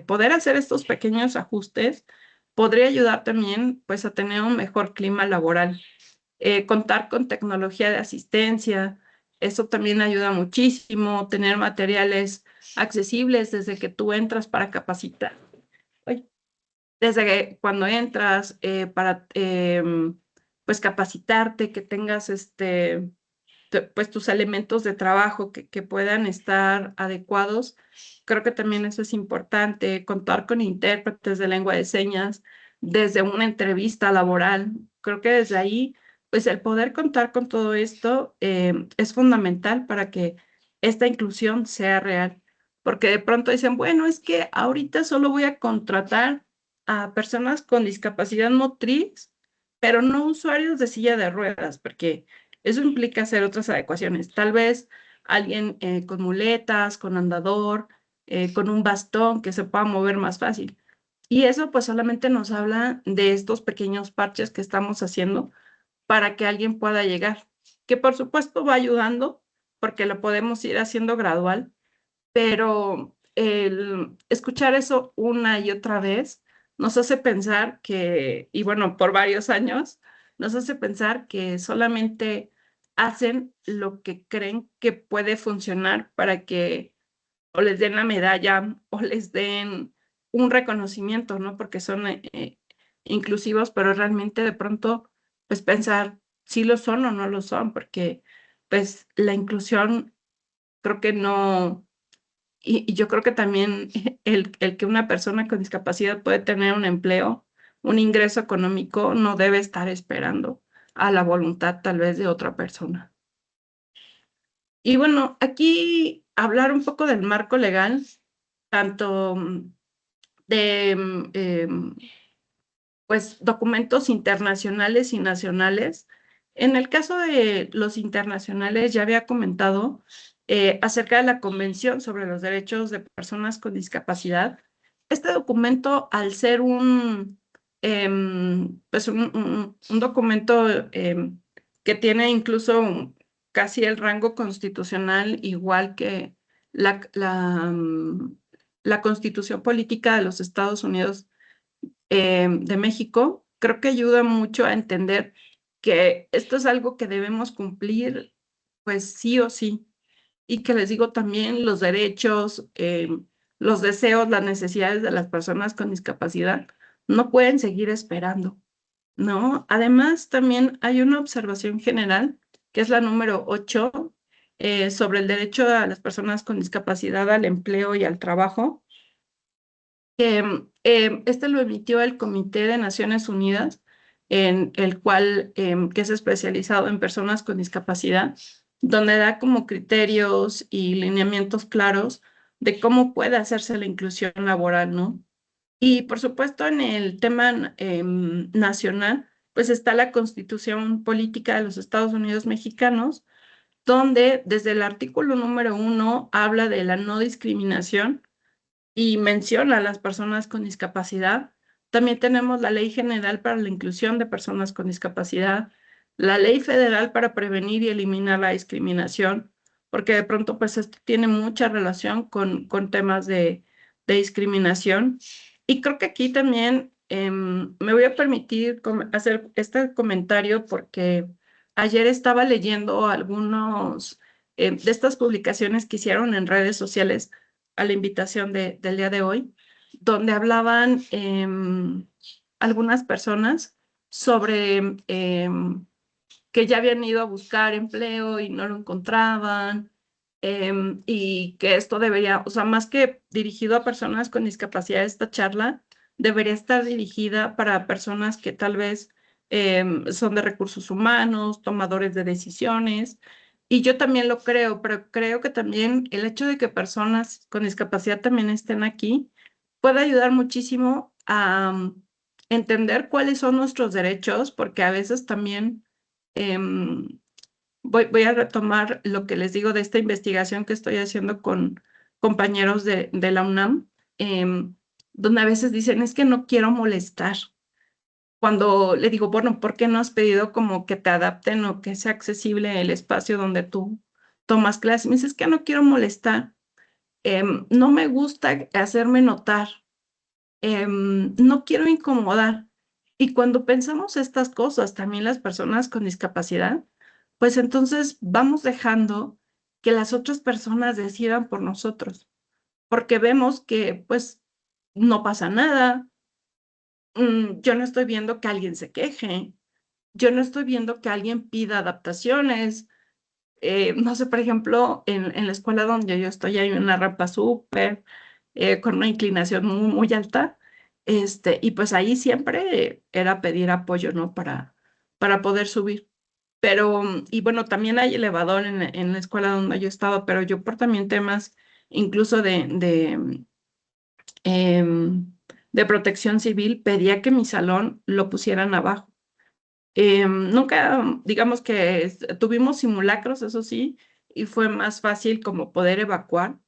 poder hacer estos pequeños ajustes, podría ayudar también pues a tener un mejor clima laboral. Contar con tecnología de asistencia, eso también ayuda muchísimo, tener materiales accesibles desde que tú entras para capacitar. Ay, desde que cuando entras para pues capacitarte, que tengas pues tus elementos de trabajo que puedan estar adecuados. Creo que también eso es importante, contar con intérpretes de lengua de señas desde una entrevista laboral. Creo que desde ahí, pues el poder contar con todo esto es fundamental para que esta inclusión sea real. Porque de pronto dicen, bueno, es que ahorita solo voy a contratar a personas con discapacidad motriz, pero no usuarios de silla de ruedas, porque eso implica hacer otras adecuaciones. Tal vez alguien con muletas, con andador, con un bastón que se pueda mover más fácil. Y eso pues solamente nos habla de estos pequeños parches que estamos haciendo para que alguien pueda llegar, que por supuesto va ayudando porque lo podemos ir haciendo gradual, pero el escuchar eso una y otra vez nos hace pensar que, y bueno, por varios años, nos hace pensar que solamente hacen lo que creen que puede funcionar para que o les den la medalla o les den un reconocimiento, ¿no? Porque son inclusivos, pero realmente de pronto, pues pensar si lo son o no lo son, porque pues la inclusión creo que no y yo creo que también el que una persona con discapacidad puede tener un empleo, un ingreso económico, no debe estar esperando a la voluntad tal vez de otra persona. Y bueno, aquí hablar un poco del marco legal, tanto de pues documentos internacionales y nacionales. En el caso de los internacionales, ya había comentado acerca de la Convención sobre los Derechos de Personas con Discapacidad. Este documento, al ser pues un documento que tiene incluso casi el rango constitucional, igual que la Constitución Política de los Estados Unidos de México, creo que ayuda mucho a entender que esto es algo que debemos cumplir, pues sí o sí. Y que les digo también los derechos, los deseos, las necesidades de las personas con discapacidad no pueden seguir esperando, ¿no? Además, también hay una observación general, que es la número 8, sobre el derecho a las personas con discapacidad al empleo y al trabajo este lo emitió el Comité de Naciones Unidas, en el cual, que es especializado en personas con discapacidad, donde da como criterios y lineamientos claros de cómo puede hacerse la inclusión laboral, ¿no? Y por supuesto en el tema nacional, pues está la Constitución Política de los Estados Unidos Mexicanos, donde desde el artículo número 1 habla de la no discriminación y menciona a las personas con discapacidad. También tenemos la Ley General para la Inclusión de Personas con Discapacidad, la Ley Federal para prevenir y eliminar la discriminación, porque de pronto pues esto tiene mucha relación con temas de discriminación. Y creo que aquí también me voy a permitir hacer este comentario porque ayer estaba leyendo algunos de estas publicaciones que hicieron en redes sociales a la invitación del día de hoy, donde hablaban algunas personas sobre que ya habían ido a buscar empleo y no lo encontraban, y que esto debería, o sea, más que dirigido a personas con discapacidad, esta charla debería estar dirigida para personas que tal vez son de recursos humanos, tomadores de decisiones, y yo también lo creo, pero creo que también el hecho de que personas con discapacidad también estén aquí puede ayudar muchísimo a entender cuáles son nuestros derechos, porque a veces también voy a retomar lo que les digo de esta investigación que estoy haciendo con compañeros de la UNAM, donde a veces dicen, es que no quiero molestar, cuando le digo, bueno, ¿por qué no has pedido como que te adapten o que sea accesible el espacio donde tú tomas clases? Me dice, es que no quiero molestar, no me gusta hacerme notar, no quiero incomodar. Y cuando pensamos estas cosas, también las personas con discapacidad, pues entonces vamos dejando que las otras personas decidan por nosotros, porque vemos que pues no pasa nada, yo no estoy viendo que alguien se queje, yo no estoy viendo que alguien pida adaptaciones. No sé, por ejemplo, en la escuela donde yo estoy hay una rampa súper con una inclinación muy, muy alta, y pues ahí siempre era pedir apoyo, ¿no? Para poder subir. Pero, y bueno, también hay elevador en la escuela donde yo estaba, pero yo por también temas incluso de protección civil, pedía que mi salón lo pusieran abajo. Nunca, digamos que tuvimos simulacros, eso sí, y fue más fácil como poder evacuar,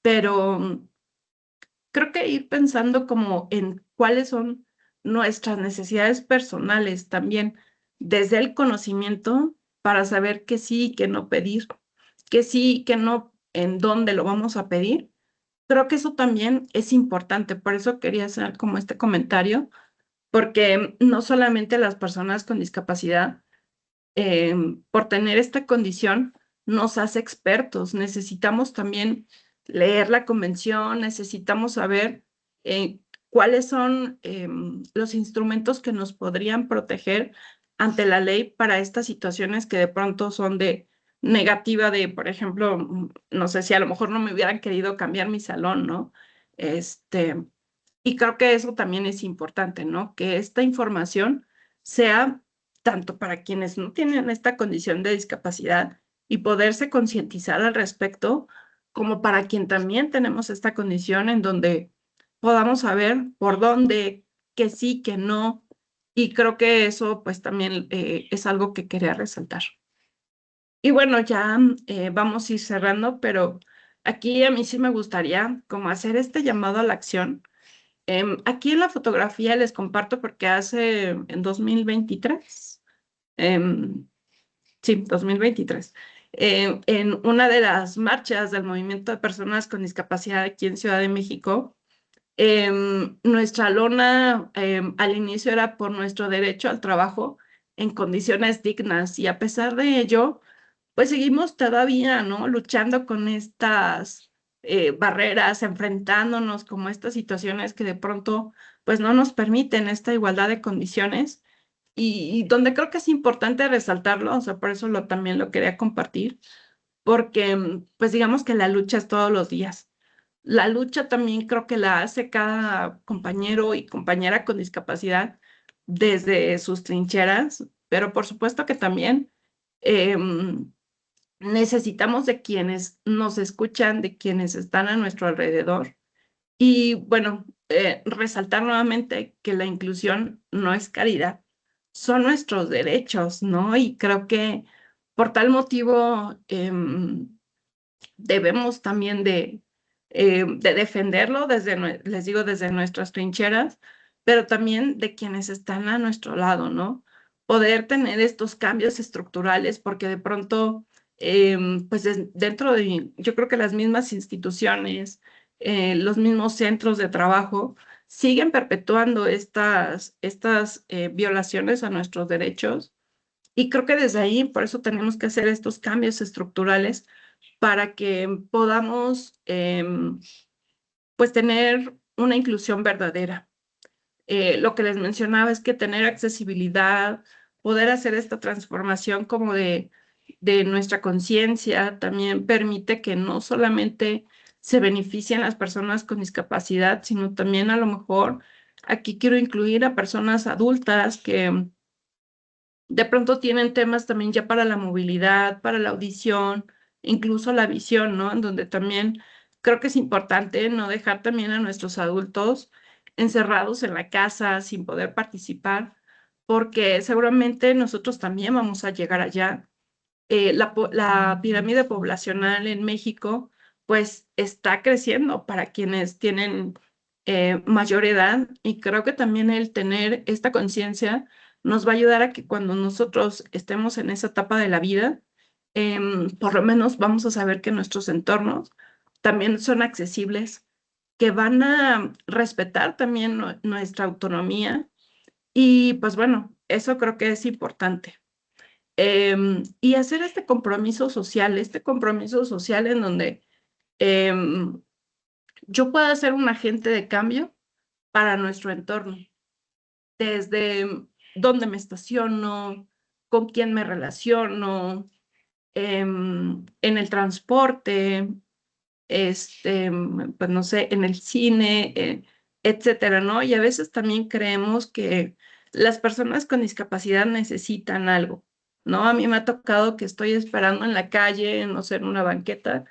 pero creo que ir pensando como en cuáles son nuestras necesidades personales también, desde el conocimiento para saber qué sí y qué no pedir, qué sí y qué no, en dónde lo vamos a pedir. Creo que eso también es importante, por eso quería hacer como este comentario, porque no solamente las personas con discapacidad por tener esta condición, nos hace expertos. Necesitamos también leer la convención, necesitamos saber cuáles son los instrumentos que nos podrían proteger ante la ley para estas situaciones que de pronto son de negativa de, por ejemplo, no sé si a lo mejor no me hubieran querido cambiar mi salón, ¿no? Y creo que eso también es importante, ¿no? Que esta información sea tanto para quienes no tienen esta condición de discapacidad y poderse concientizar al respecto, como para quien también tenemos esta condición en donde podamos saber por dónde, que sí, que no. Y creo que eso pues también es algo que quería resaltar. Y bueno, ya vamos a ir cerrando, pero aquí a mí sí me gustaría como hacer este llamado a la acción. Aquí en la fotografía les comparto porque hace en 2023, em, sí, 2023, en una de las marchas del movimiento de personas con discapacidad aquí en Ciudad de México, nuestra lona al inicio era por nuestro derecho al trabajo en condiciones dignas y a pesar de ello, pues seguimos todavía, ¿no? Luchando con estas barreras, enfrentándonos como estas situaciones que de pronto, pues no nos permiten esta igualdad de condiciones y donde creo que es importante resaltarlo, o sea, por eso también lo quería compartir, porque pues digamos que la lucha es todos los días. La lucha también creo que la hace cada compañero y compañera con discapacidad desde sus trincheras, pero por supuesto que también necesitamos de quienes nos escuchan, de quienes están a nuestro alrededor. Y bueno, resaltar nuevamente que la inclusión no es caridad, son nuestros derechos, ¿no? Y creo que por tal motivo debemos también de defenderlo desde, les digo, desde nuestras trincheras, pero también de quienes están a nuestro lado, ¿no? Poder tener estos cambios estructurales, porque de pronto, pues dentro de, yo creo que las mismas instituciones, los mismos centros de trabajo, siguen perpetuando estas violaciones a nuestros derechos. Y creo que desde ahí, por eso tenemos que hacer estos cambios estructurales para que podamos pues tener una inclusión verdadera. Lo que les mencionaba es que tener accesibilidad, poder hacer esta transformación como de nuestra conciencia, también permite que no solamente se beneficien las personas con discapacidad, sino también a lo mejor aquí quiero incluir a personas adultas que de pronto tienen temas también ya para la movilidad, para la audición, incluso la visión, ¿no? En donde también creo que es importante no dejar también a nuestros adultos encerrados en la casa sin poder participar, porque seguramente nosotros también vamos a llegar allá. La pirámide poblacional en México, pues está creciendo para quienes tienen mayor edad, y creo que también el tener esta conciencia nos va a ayudar a que cuando nosotros estemos en esa etapa de la vida, por lo menos vamos a saber que nuestros entornos también son accesibles, que van a respetar también nuestra autonomía, y pues bueno, eso creo que es importante. Y hacer este compromiso social en donde em, yo pueda ser un agente de cambio para nuestro entorno, desde dónde me estaciono, con quién me relaciono, en el transporte, pues no sé, en el cine, etcétera, ¿no? Y a veces también creemos que las personas con discapacidad necesitan algo, ¿no? A mí me ha tocado que estoy esperando en la calle, no sé, en una banqueta,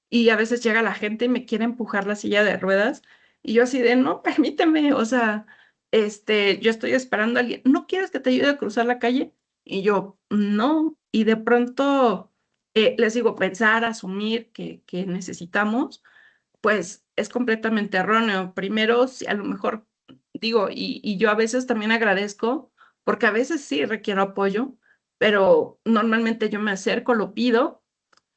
y a veces llega la gente y me quiere empujar la silla de ruedas, y yo así de, no, permíteme, o sea, yo estoy esperando a alguien, ¿no quieres que te ayude a cruzar la calle? Y yo, no, y de pronto les digo, pensar, asumir que necesitamos, pues es completamente erróneo. Primero, si a lo mejor digo, y yo a veces también agradezco, porque a veces sí requiero apoyo, pero normalmente yo me acerco, lo pido,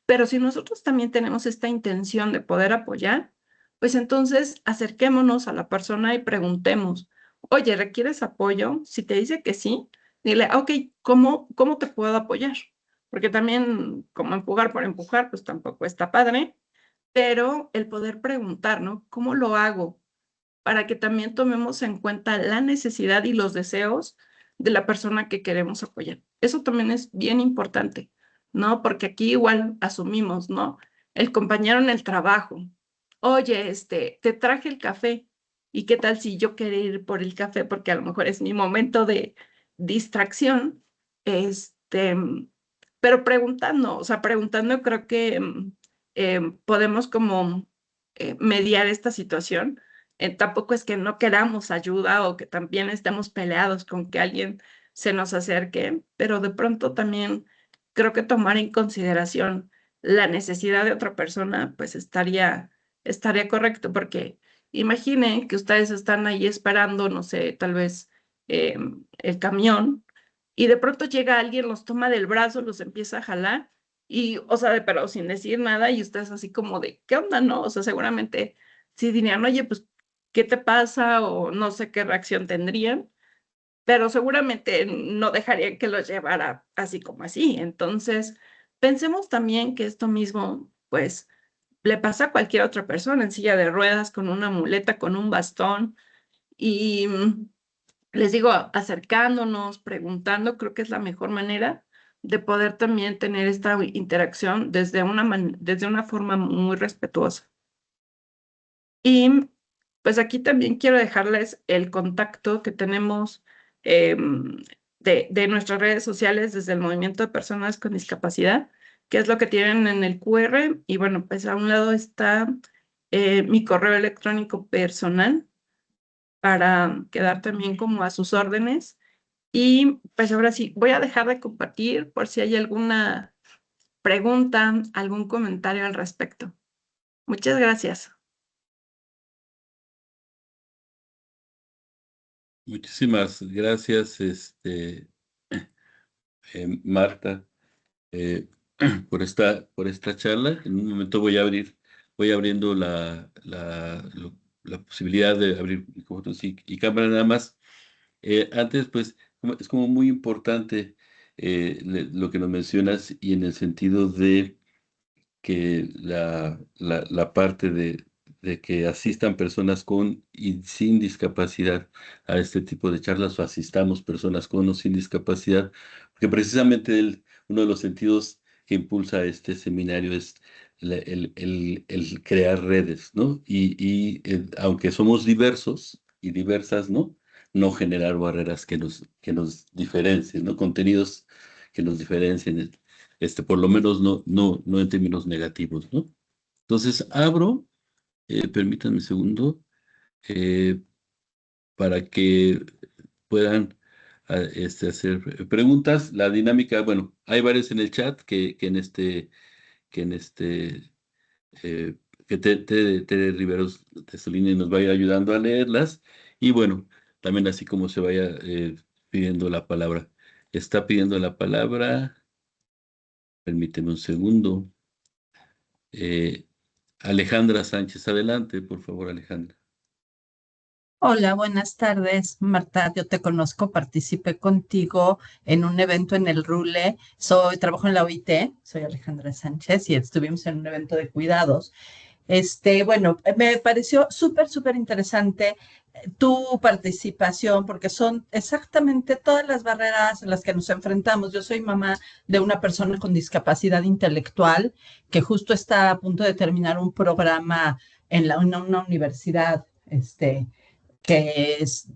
pero si nosotros también tenemos esta intención de poder apoyar, pues entonces acerquémonos a la persona y preguntemos, oye, ¿requieres apoyo? Si te dice que sí, dile, ok, ¿cómo te puedo apoyar? Porque también como empujar por empujar, pues tampoco está padre, pero el poder preguntar, ¿no? ¿Cómo lo hago? Para que también tomemos en cuenta la necesidad y los deseos de la persona que queremos apoyar. Eso también es bien importante, ¿no? Porque aquí igual asumimos, ¿no? El compañero en el trabajo. Oye, te traje el café. ¿Y qué tal si yo quería ir por el café? Porque a lo mejor es mi momento de distracción. Este, pero preguntando, o sea, preguntando creo que podemos como mediar esta situación. Tampoco es que no queramos ayuda o que también estemos peleados con que alguien se nos acerque, pero de pronto también creo que tomar en consideración la necesidad de otra persona, pues estaría correcto, porque imaginen que ustedes están ahí esperando, no sé, tal vez eh, el camión, y de pronto llega alguien, los toma del brazo, los empieza a jalar, y, o sea, pero sin decir nada, y ustedes así como de, ¿qué onda, no? O sea, seguramente sí dirían, oye, pues qué te pasa o no sé qué reacción tendrían, pero seguramente no dejarían que los llevara así como así. Entonces, pensemos también que esto mismo, pues, le pasa a cualquier otra persona en silla de ruedas, con una muleta, con un bastón. Y les digo, acercándonos, preguntando, creo que es la mejor manera de poder también tener esta interacción desde una forma muy respetuosa. Y pues aquí también quiero dejarles el contacto que tenemos de nuestras redes sociales desde el Movimiento de Personas con Discapacidad, que es lo que tienen en el QR. Y bueno, pues a un lado está mi correo electrónico personal para quedar también como a sus órdenes. Y pues ahora sí, voy a dejar de compartir por si hay alguna pregunta, algún comentario al respecto. Muchas gracias. Muchísimas gracias, Marta, eh, por esta charla. En un momento voy abriendo la posibilidad de abrir micrófonos y cámara nada más. Antes, pues, es como muy importante lo que nos mencionas y en el sentido de que la parte de que asistan personas con y sin discapacidad a este tipo de charlas o asistamos personas con o sin discapacidad, porque precisamente uno de los sentidos que impulsa este seminario es el crear redes, ¿no? Aunque somos diversos y diversas, ¿no? No generar barreras que nos diferencien, ¿no? Contenidos que nos diferencien, por lo menos no en términos negativos, ¿no? Entonces abro, permítanme un segundo, eh, para que puedan hacer preguntas. La dinámica, bueno, hay varios en el chat que en este eh, que Tere Riveros Tesolini nos vaya ayudando a leerlas. Y bueno, también así como se vaya pidiendo la palabra. Está pidiendo la palabra, permíteme un segundo. Eh, Alejandra Sánchez, adelante, por favor, Alejandra. Hola, buenas tardes, Marta. Yo te conozco, participé contigo en un evento en el RULE. Trabajo en la OIT, soy Alejandra Sánchez y estuvimos en un evento de cuidados. Bueno, me pareció súper, súper interesante tu participación porque son exactamente todas las barreras a las que nos enfrentamos. Yo soy mamá de una persona con discapacidad intelectual que justo está a punto de terminar un programa en una universidad,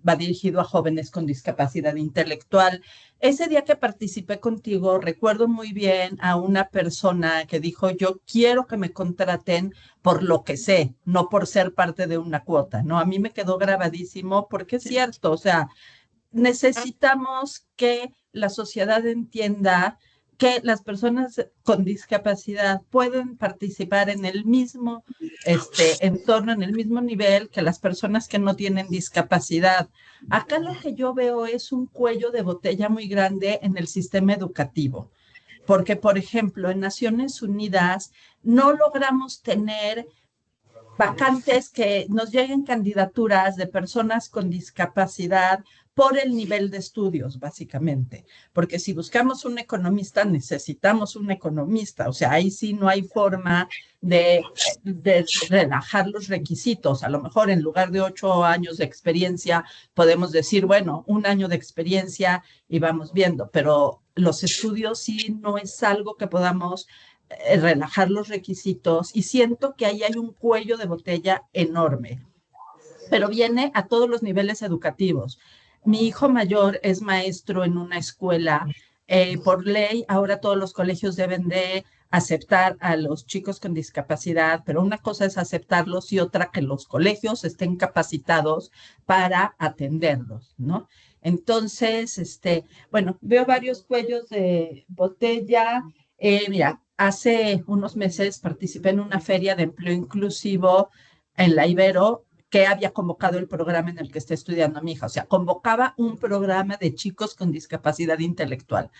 va dirigido a jóvenes con discapacidad intelectual. Ese día que participé contigo, recuerdo muy bien a una persona que dijo, yo quiero que me contraten por lo que sé, no por ser parte de una cuota, ¿no? A mí me quedó grabadísimo porque es cierto, o sea, necesitamos que la sociedad entienda que las personas con discapacidad pueden participar en el mismo entorno, en el mismo nivel que las personas que no tienen discapacidad. Acá lo que yo veo es un cuello de botella muy grande en el sistema educativo, porque, por ejemplo, en Naciones Unidas no logramos tener vacantes que nos lleguen candidaturas de personas con discapacidad por el nivel de estudios, básicamente. Porque si buscamos un economista, necesitamos un economista. O sea, ahí sí no hay forma de relajar los requisitos. A lo mejor en lugar de 8 años de experiencia, podemos decir, bueno, un año de experiencia y vamos viendo. Pero los estudios sí no es algo que podamos relajar los requisitos y siento que ahí hay un cuello de botella enorme, pero viene a todos los niveles educativos. Mi hijo mayor es maestro en una escuela. Por ley, ahora todos los colegios deben de aceptar a los chicos con discapacidad, pero una cosa es aceptarlos y otra que los colegios estén capacitados para atenderlos, ¿no? Entonces, bueno, veo varios cuellos de botella. Mira, hace unos meses participé en una feria de empleo inclusivo en la Ibero que había convocado el programa en el que está estudiando mi hija. O sea, convocaba un programa de chicos con discapacidad intelectual.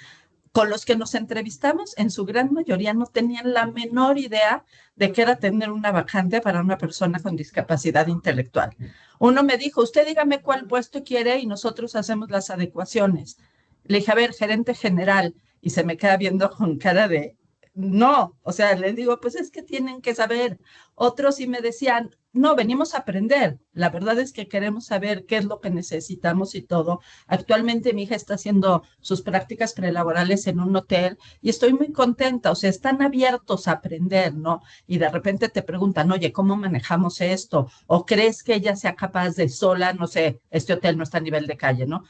Con los que nos entrevistamos, en su gran mayoría no tenían la menor idea de qué era tener una vacante para una persona con discapacidad intelectual. Uno me dijo, usted dígame cuál puesto quiere y nosotros hacemos las adecuaciones. Le dije, a ver, gerente general, y se me queda viendo con cara de, no, o sea, le digo, pues es que tienen que saber. Otros sí me decían, no, venimos a aprender. La verdad es que queremos saber qué es lo que necesitamos y todo. Actualmente mi hija está haciendo sus prácticas prelaborales en un hotel y estoy muy contenta, o sea, están abiertos a aprender, ¿no? Y de repente te preguntan, oye, ¿cómo manejamos esto? ¿O crees que ella sea capaz de sola, no sé, este hotel no está a nivel de calle, ¿no?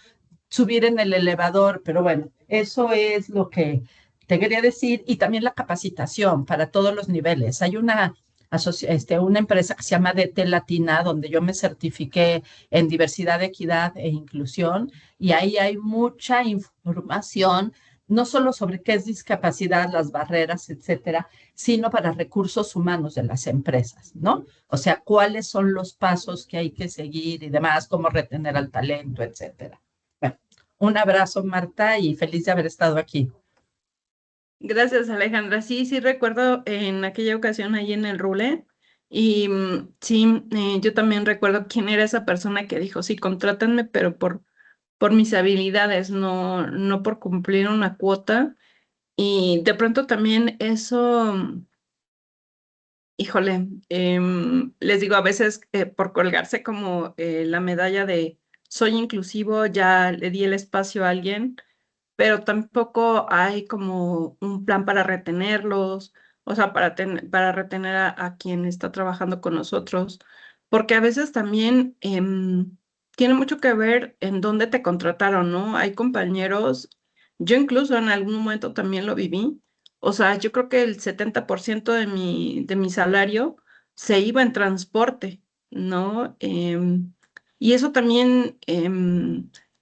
Subir en el elevador, pero bueno, eso es lo que te quería decir y también la capacitación para todos los niveles. Hay una empresa que se llama DT Latina, donde yo me certifiqué en diversidad, equidad e inclusión, y ahí hay mucha información, no solo sobre qué es discapacidad, las barreras, etcétera, sino para recursos humanos de las empresas, ¿no? O sea, cuáles son los pasos que hay que seguir y demás, cómo retener al talento, etcétera. Bueno, un abrazo, Marta, y feliz de haber estado aquí. Gracias, Alejandra. Sí, sí recuerdo en aquella ocasión ahí en el Rule y sí, yo también recuerdo quién era esa persona que dijo, sí, contrátenme, pero por mis habilidades, no por cumplir una cuota. Y de pronto también eso, híjole, les digo, a veces por colgarse como la medalla de soy inclusivo, ya le di el espacio a alguien, pero tampoco hay como un plan para retenerlos, o sea, para retener a quien está trabajando con nosotros, porque a veces también tiene mucho que ver en dónde te contrataron, ¿no? Hay compañeros, yo incluso en algún momento también lo viví, o sea, yo creo que el 70% de mi salario se iba en transporte, ¿no? Y eso también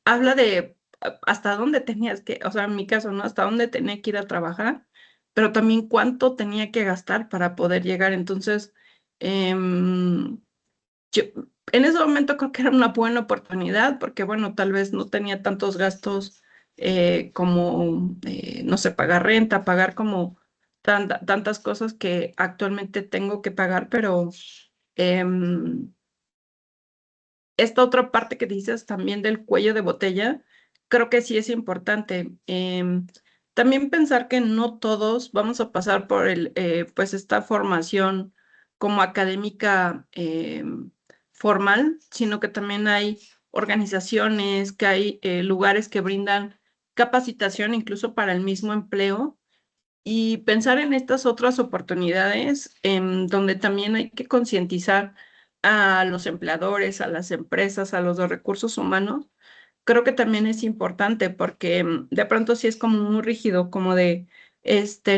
habla de hasta dónde tenías que, o sea, en mi caso, ¿no? Hasta dónde tenía que ir a trabajar, pero también cuánto tenía que gastar para poder llegar. Entonces, Em, yo, en ese momento creo que era una buena oportunidad porque, bueno, tal vez no tenía tantos gastos como, no sé, pagar renta, pagar como tantas cosas que actualmente tengo que pagar, pero em, esta otra parte que dices también del cuello de botella, creo que sí es importante. También pensar que no todos vamos a pasar por pues esta formación como académica formal, sino que también hay organizaciones, que hay lugares que brindan capacitación incluso para el mismo empleo y pensar en estas otras oportunidades donde también hay que concientizar a los empleadores, a las empresas, a los de recursos humanos. Creo que también es importante porque de pronto sí es como muy rígido, como de,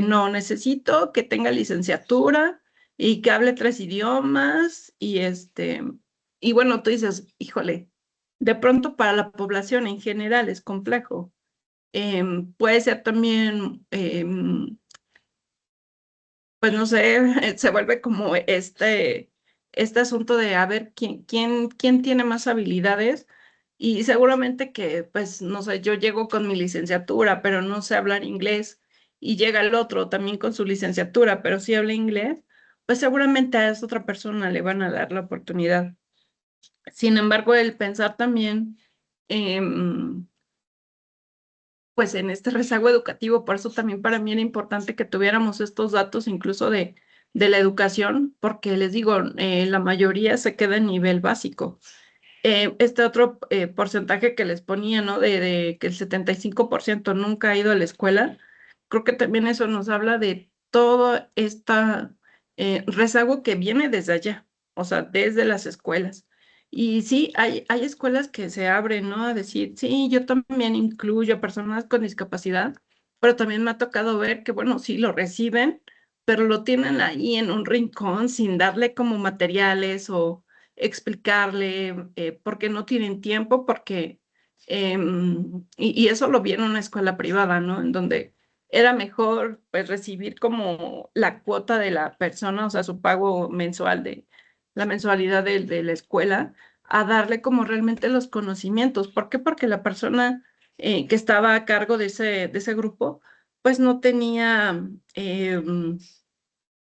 no, necesito que tenga licenciatura y que hable 3 idiomas y bueno, tú dices, híjole, de pronto para la población en general es complejo. Puede ser también pues no sé, se vuelve como este asunto de a ver quién tiene más habilidades y seguramente que, pues, no sé, yo llego con mi licenciatura, pero no sé hablar inglés y llega el otro también con su licenciatura, pero sí habla inglés, pues seguramente a esa otra persona le van a dar la oportunidad. Sin embargo, el pensar también em, pues en este rezago educativo, por eso también para mí era importante que tuviéramos estos datos incluso de la educación, porque les digo, la mayoría se queda en nivel básico. Este otro porcentaje que les ponía, ¿no? De que el 75% nunca ha ido a la escuela, creo que también eso nos habla de todo este rezago que viene desde allá, o sea, desde las escuelas. Y sí, hay escuelas que se abren, ¿no? A decir, sí, yo también incluyo a personas con discapacidad, pero también me ha tocado ver que, bueno, sí lo reciben, pero lo tienen ahí en un rincón sin darle como materiales o explicarle porque no tienen tiempo, porque, y eso lo vi en una escuela privada, ¿no? En donde era mejor pues recibir como la cuota de la persona, o sea, su pago mensual de la mensualidad de la escuela, a darle como realmente los conocimientos. ¿Por qué? Porque la persona que estaba a cargo de ese grupo, pues no tenía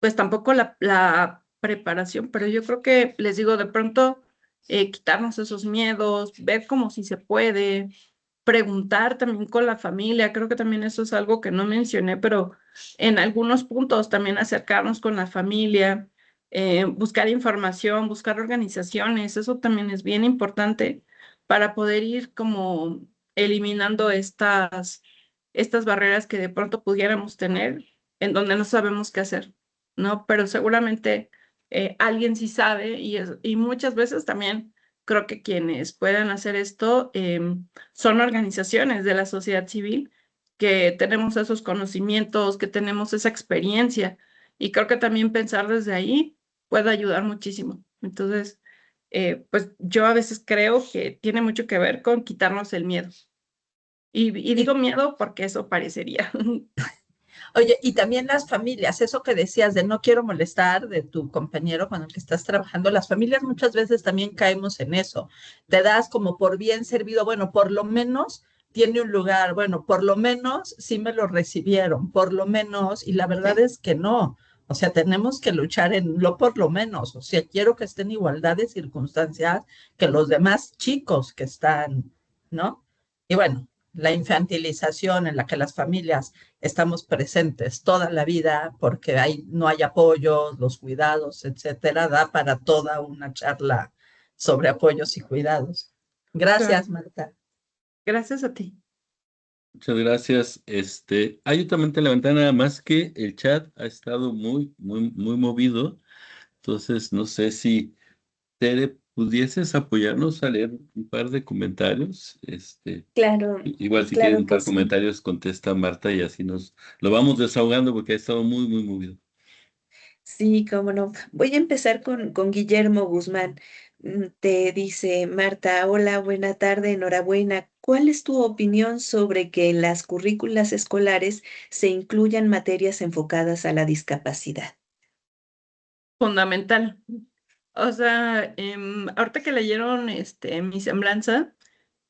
pues tampoco la preparación, pero yo creo que les digo, de pronto quitarnos esos miedos, ver cómo si se puede, preguntar también con la familia, creo que también eso es algo que no mencioné, pero en algunos puntos también acercarnos con la familia, buscar información, buscar organizaciones, eso también es bien importante para poder ir como eliminando estas barreras que de pronto pudiéramos tener en donde no sabemos qué hacer. ¿No? Pero seguramente alguien sí sabe y muchas veces también creo que quienes puedan hacer esto son organizaciones de la sociedad civil que tenemos esos conocimientos, que tenemos esa experiencia y creo que también pensar desde ahí puede ayudar muchísimo. Entonces, pues yo a veces creo que tiene mucho que ver con quitarnos el miedo. Y Y, digo miedo porque eso parecería. oye, y también las familias, eso que decías de no quiero molestar de tu compañero con el que estás trabajando, las familias muchas veces también caemos en eso. Te das como por bien servido, bueno, por lo menos tiene un lugar, bueno, por lo menos sí me lo recibieron, por lo menos, y la verdad Sí, es que no. O sea, tenemos que luchar en lo por lo menos. O sea, quiero que esté en igualdad de circunstancias que los demás chicos que están, ¿no? Y bueno, la infantilización en la que las familias estamos presentes toda la vida porque no hay apoyos, los cuidados, etcétera, da para toda una charla sobre apoyos y cuidados. claro. Gracias, Marta. Gracias a ti. Muchas gracias. Hay otra mente en la ventana, nada más que el chat ha estado muy, muy, muy movido. Entonces, no sé si Tere, ¿pudieses apoyarnos a leer un par de comentarios? Claro, Igual si claro tienen que tal sí. comentarios, contesta Marta y así nos lo vamos desahogando porque ha estado muy, muy movido. Sí, cómo no. Voy a empezar con Guillermo Guzmán. Te dice Marta, hola, buena tarde, enhorabuena. ¿Cuál es tu opinión sobre que en las currículas escolares se incluyan materias enfocadas a la discapacidad? fundamental. O sea, ahorita que leyeron mi semblanza,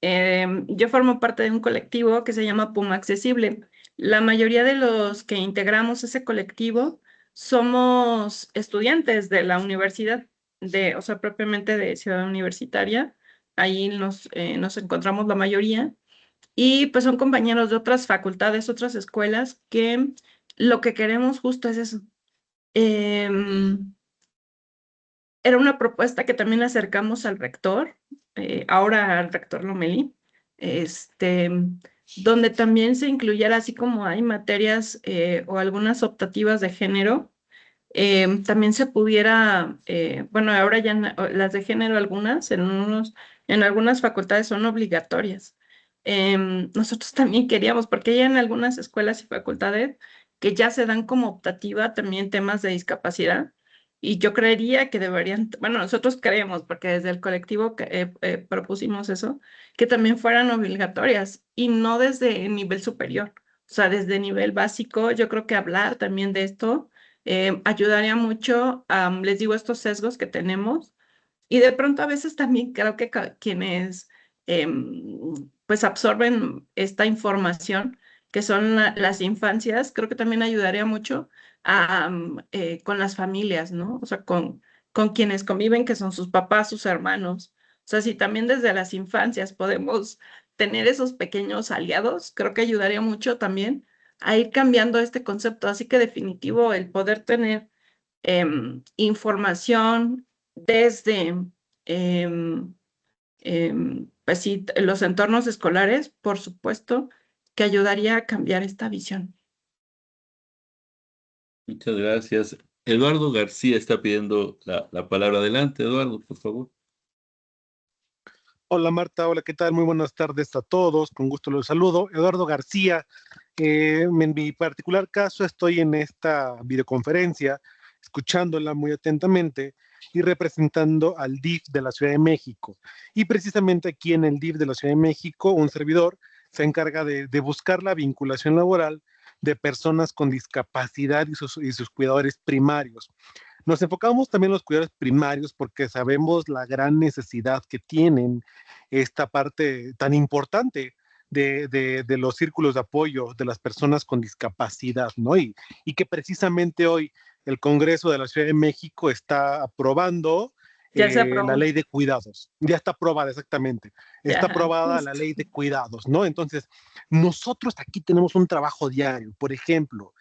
yo formo parte de un colectivo que se llama Puma Accesible. La mayoría de los que integramos ese colectivo somos estudiantes de la universidad, o sea, propiamente de Ciudad Universitaria. Ahí nos encontramos la mayoría. Y pues son compañeros de otras facultades, otras escuelas, que lo que queremos justo es eso. Em, Era una propuesta que también acercamos al rector, ahora al rector Lomelí, este, donde también se incluyera, así como hay materias o algunas optativas de género, también se pudiera, bueno, ahora ya las de género algunas, en algunas facultades son obligatorias. Nosotros también queríamos, porque hay en algunas escuelas y facultades que ya se dan como optativa también temas de discapacidad. Y yo creería que deberían, bueno, nosotros creemos, porque desde el colectivo que, propusimos eso, que también fueran obligatorias y no desde el nivel superior. O sea, desde nivel básico, yo creo que hablar también de esto ayudaría mucho a, les digo, estos sesgos que tenemos. Y de pronto a veces también creo que quienes pues absorben esta información, que son las infancias, creo que también ayudaría mucho con las familias, ¿no? O sea, con quienes conviven, que son sus papás, sus hermanos. O sea, si también desde las infancias podemos tener esos pequeños aliados, creo que ayudaría mucho también a ir cambiando este concepto. Así que definitivo, el poder tener información desde pues sí, los entornos escolares, por supuesto, que ayudaría a cambiar esta visión. Muchas gracias. Eduardo García está pidiendo la palabra. Adelante, Eduardo, por favor. Hola Marta, hola, ¿qué tal? Muy buenas tardes a todos, con gusto los saludo. Eduardo García, en mi particular caso estoy en esta videoconferencia, escuchándola muy atentamente y representando al DIF de la Ciudad de México. Y precisamente aquí en el DIF de la Ciudad de México, un servidor se encarga de buscar la vinculación laboral de personas con discapacidad y sus cuidadores primarios. Nos enfocamos también en los cuidados primarios porque sabemos la gran necesidad que tienen esta parte tan importante de los círculos de apoyo de las personas con discapacidad, ¿no? Y que precisamente hoy el Congreso de la Ciudad de México está aprobando Ya se la aprobó. ley de cuidados. Ya está aprobada, exactamente. Está Ya, aprobada la justo. ley de cuidados, ¿no? Entonces, nosotros aquí tenemos un trabajo diario. Por ejemplo,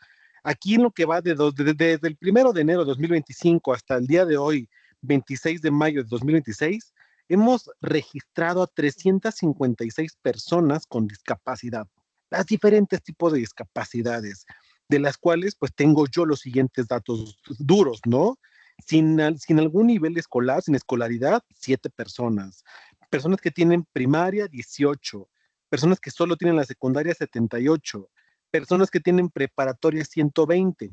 aquí en lo que va desde el 1 de enero de 2025 hasta el día de hoy, 26 de mayo de 2026, hemos registrado a 356 personas con discapacidad, las diferentes tipos de discapacidades, de las cuales pues tengo yo los siguientes datos duros, ¿no? Sin algún nivel escolar, sin escolaridad, 7 personas. Personas que tienen primaria, 18. Personas que solo tienen la secundaria, 78. Personas que tienen preparatoria, 120.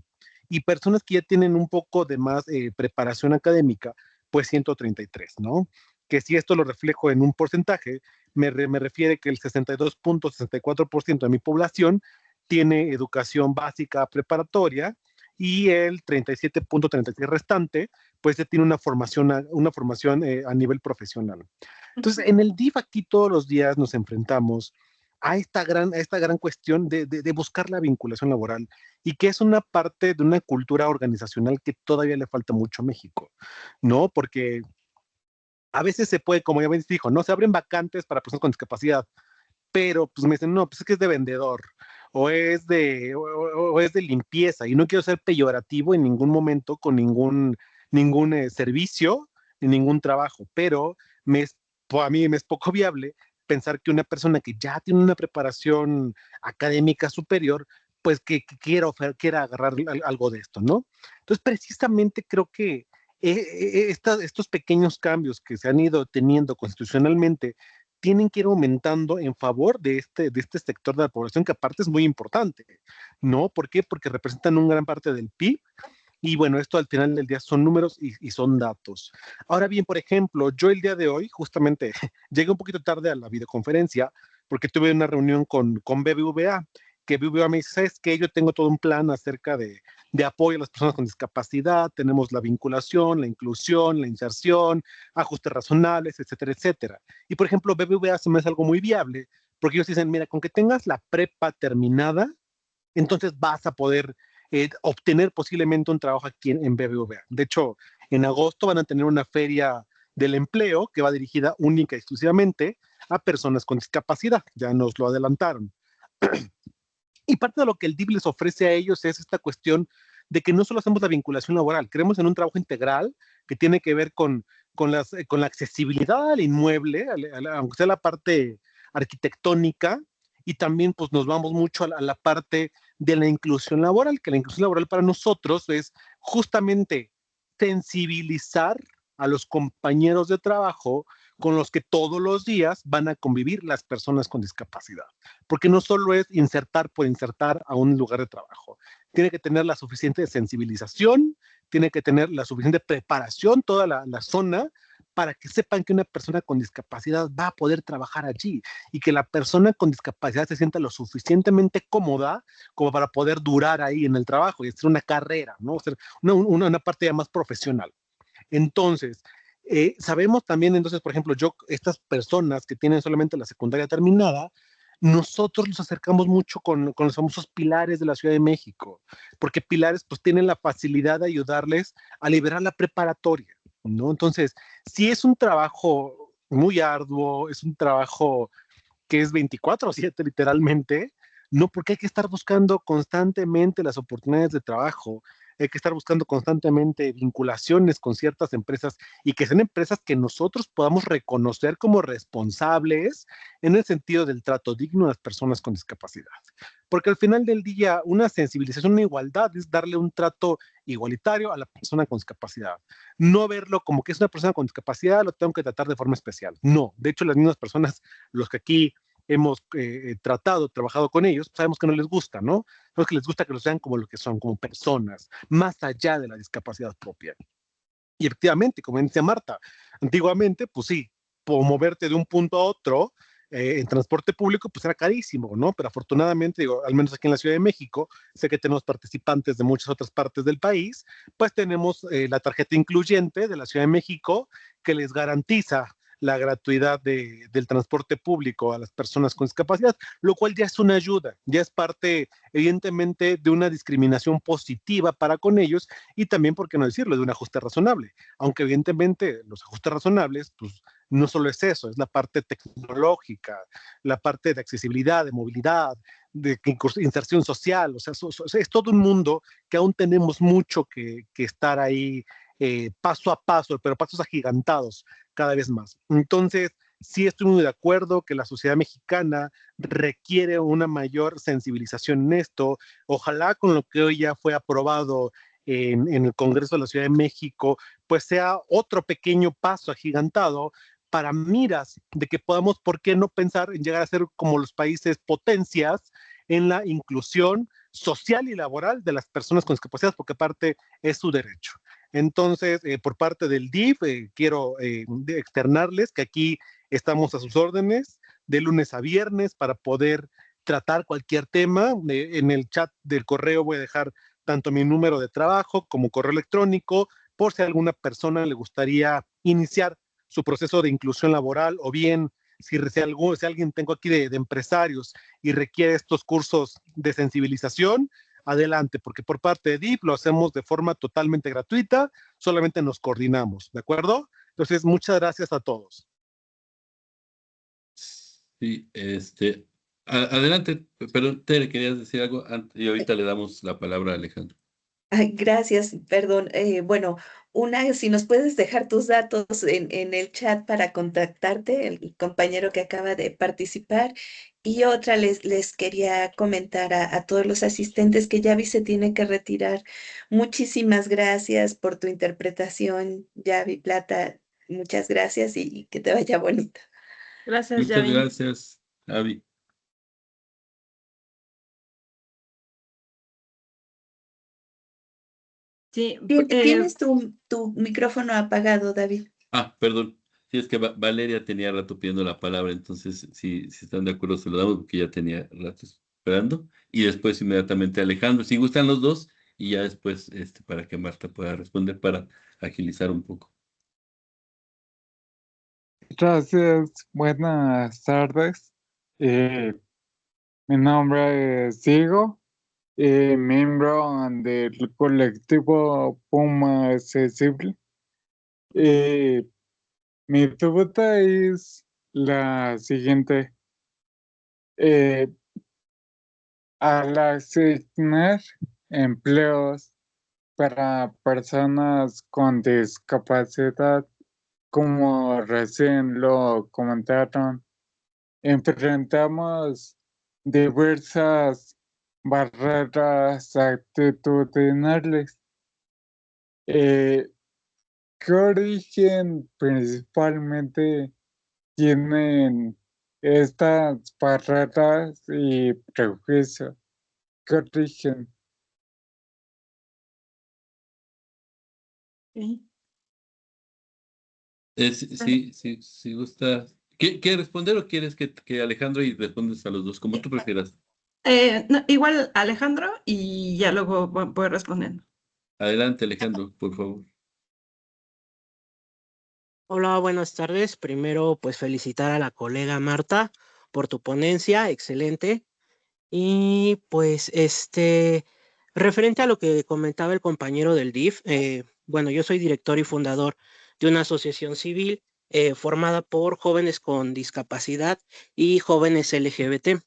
Y personas que ya tienen un poco de más preparación académica, pues 133, ¿no? Que si esto lo reflejo en un porcentaje, me refiere que el 62.64% de mi población tiene educación básica preparatoria y el 37.36% restante, pues ya tiene una formación a nivel profesional. Entonces, en el DIF aquí todos los días nos enfrentamos a esta gran cuestión de buscar la vinculación laboral y que es una parte de una cultura organizacional que todavía le falta mucho a México, ¿no? Porque a veces se puede, como ya me dijo, no se abren vacantes para personas con discapacidad, pero pues me dicen, no, pues es que es de vendedor o es de limpieza y no quiero ser peyorativo en ningún momento con ningún servicio ni ningún trabajo, pero a mí me es poco viable pensar que una persona que ya tiene una preparación académica superior, pues que quiera agarrar algo de esto, ¿no? Entonces, precisamente creo que estos pequeños cambios que se han ido teniendo constitucionalmente tienen que ir aumentando en favor de este sector de la población, que aparte es muy importante, ¿no? ¿Por qué? Porque representan una gran parte del PIB, y bueno, esto al final del día son números y son datos. Ahora bien, por ejemplo, yo el día de hoy, justamente, llegué un poquito tarde a la videoconferencia, porque tuve una reunión con BBVA, que BBVA me dice, ¿sabes qué? Yo tengo todo un plan acerca de de apoyo a las personas con discapacidad, tenemos la vinculación, la inclusión, la inserción, ajustes razonables, etcétera, etcétera. Y por ejemplo, BBVA se me hace algo muy viable, porque ellos dicen, mira, con que tengas la prepa terminada, entonces vas a poder obtener posiblemente un trabajo aquí en BBVA. De hecho, en agosto van a tener una feria del empleo que va dirigida única y exclusivamente a personas con discapacidad. Ya nos lo adelantaron. Y parte de lo que el DIF les ofrece a ellos es esta cuestión de que no solo hacemos la vinculación laboral, creemos en un trabajo integral que tiene que ver con la accesibilidad al inmueble, aunque sea la parte arquitectónica, y también pues nos vamos mucho a la parte de la inclusión laboral, que la inclusión laboral para nosotros es justamente sensibilizar a los compañeros de trabajo con los que todos los días van a convivir las personas con discapacidad. Porque no solo es insertar por insertar a un lugar de trabajo, tiene que tener la suficiente sensibilización, tiene que tener la suficiente preparación, toda la zona, para que sepan que una persona con discapacidad va a poder trabajar allí y que la persona con discapacidad se sienta lo suficientemente cómoda como para poder durar ahí en el trabajo y hacer una carrera, ¿no? Hacer una parte ya más profesional. Entonces, sabemos también, entonces, por ejemplo, estas personas que tienen solamente la secundaria terminada, nosotros los acercamos mucho con los famosos pilares de la Ciudad de México, porque pilares pues tienen la facilidad de ayudarles a liberar la preparatoria, ¿no? Entonces, si es un trabajo muy arduo, es un trabajo que es 24/7 literalmente, no, porque hay que estar buscando constantemente las oportunidades de trabajo, hay que estar buscando constantemente vinculaciones con ciertas empresas y que sean empresas que nosotros podamos reconocer como responsables en el sentido del trato digno a las personas con discapacidad. Porque al final del día, una sensibilización, una igualdad es darle un trato igualitario a la persona con discapacidad. No verlo como que es una persona con discapacidad, lo tengo que tratar de forma especial. No, de hecho las mismas personas, los que aquí hemos trabajado con ellos, sabemos que no les gusta, ¿no? No que les gusta que los vean como lo que son, como personas, más allá de la discapacidad propia. Y efectivamente, como decía Marta, antiguamente, pues sí, por moverte de un punto a otro en transporte público, pues era carísimo, ¿no? Pero afortunadamente, digo, al menos aquí en la Ciudad de México, sé que tenemos participantes de muchas otras partes del país, pues tenemos la tarjeta incluyente de la Ciudad de México que les garantiza la gratuidad del transporte público a las personas con discapacidad, lo cual ya es una ayuda, ya es parte, evidentemente, de una discriminación positiva para con ellos y también, por qué no decirlo, de un ajuste razonable. Aunque evidentemente los ajustes razonables, pues no solo es eso, es la parte tecnológica, la parte de accesibilidad, de movilidad, de inserción social, o sea, es todo un mundo que aún tenemos mucho que estar ahí paso a paso, pero pasos agigantados cada vez más. Entonces, sí estoy muy de acuerdo que la sociedad mexicana requiere una mayor sensibilización en esto. Ojalá con lo que hoy ya fue aprobado en el Congreso de la Ciudad de México, pues sea otro pequeño paso agigantado para miras de que podamos, ¿por qué no pensar en llegar a ser como los países potencias en la inclusión social y laboral de las personas con discapacidad, porque aparte es su derecho? Entonces, por parte del DIF, quiero externarles que aquí estamos a sus órdenes de lunes a viernes para poder tratar cualquier tema. En el chat del correo voy a dejar tanto mi número de trabajo como correo electrónico, por si a alguna persona le gustaría iniciar su proceso de inclusión laboral o bien si alguien tengo aquí de empresarios y requiere estos cursos de sensibilización, adelante, porque por parte de DIF lo hacemos de forma totalmente gratuita, solamente nos coordinamos, ¿de acuerdo? Entonces, muchas gracias a todos. Sí, adelante, perdón, Tere, ¿querías decir algo? Y ahorita le damos la palabra a Alejandro. Ay, gracias, perdón. Bueno, si nos puedes dejar tus datos en el chat para contactarte, el compañero que acaba de participar. Y otra, les quería comentar a todos los asistentes que Yavi se tiene que retirar. Muchísimas gracias por tu interpretación, Yavi Plata. Muchas gracias y que te vaya bonito. Gracias, Muchas Yavi. gracias, Avi. Sí, Tienes tu micrófono apagado, David. Perdón. Sí, es que Valeria tenía rato pidiendo la palabra, entonces si están de acuerdo se lo damos porque ya tenía rato esperando. Y después inmediatamente Alejandro. Si gustan los dos, y ya después para que Marta pueda responder para agilizar un poco. Gracias, buenas tardes. Mi nombre es Diego, miembro del colectivo Puma Accesible. Mi pregunta es la siguiente. Al asignar empleos para personas con discapacidad, como recién lo comentaron, enfrentamos diversas barreras actitudinales. ¿Qué origen principalmente tienen estas barreras y prejuicios? ¿Qué origen? Ok. Sí, gusta. ¿Quieres responder o quieres que Alejandro y respondes a los dos, como tú prefieras? No, igual Alejandro y ya luego voy respondiendo. Adelante, Alejandro, por favor. Hola, buenas tardes. Primero, pues felicitar a la colega Marta por tu ponencia, excelente. Y pues, referente a lo que comentaba el compañero del DIF, bueno, yo soy director y fundador de una asociación civil formada por jóvenes con discapacidad y jóvenes LGBT.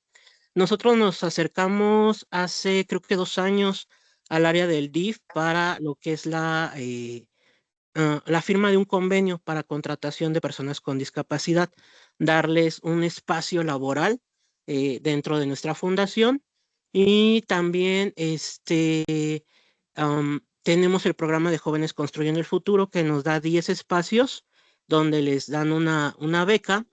Nosotros nos acercamos hace, creo que 2 años, al área del DIF para lo que es la firma de un convenio para contratación de personas con discapacidad, darles un espacio laboral dentro de nuestra fundación y también tenemos el programa de Jóvenes Construyendo el Futuro que nos da 10 espacios donde les dan una beca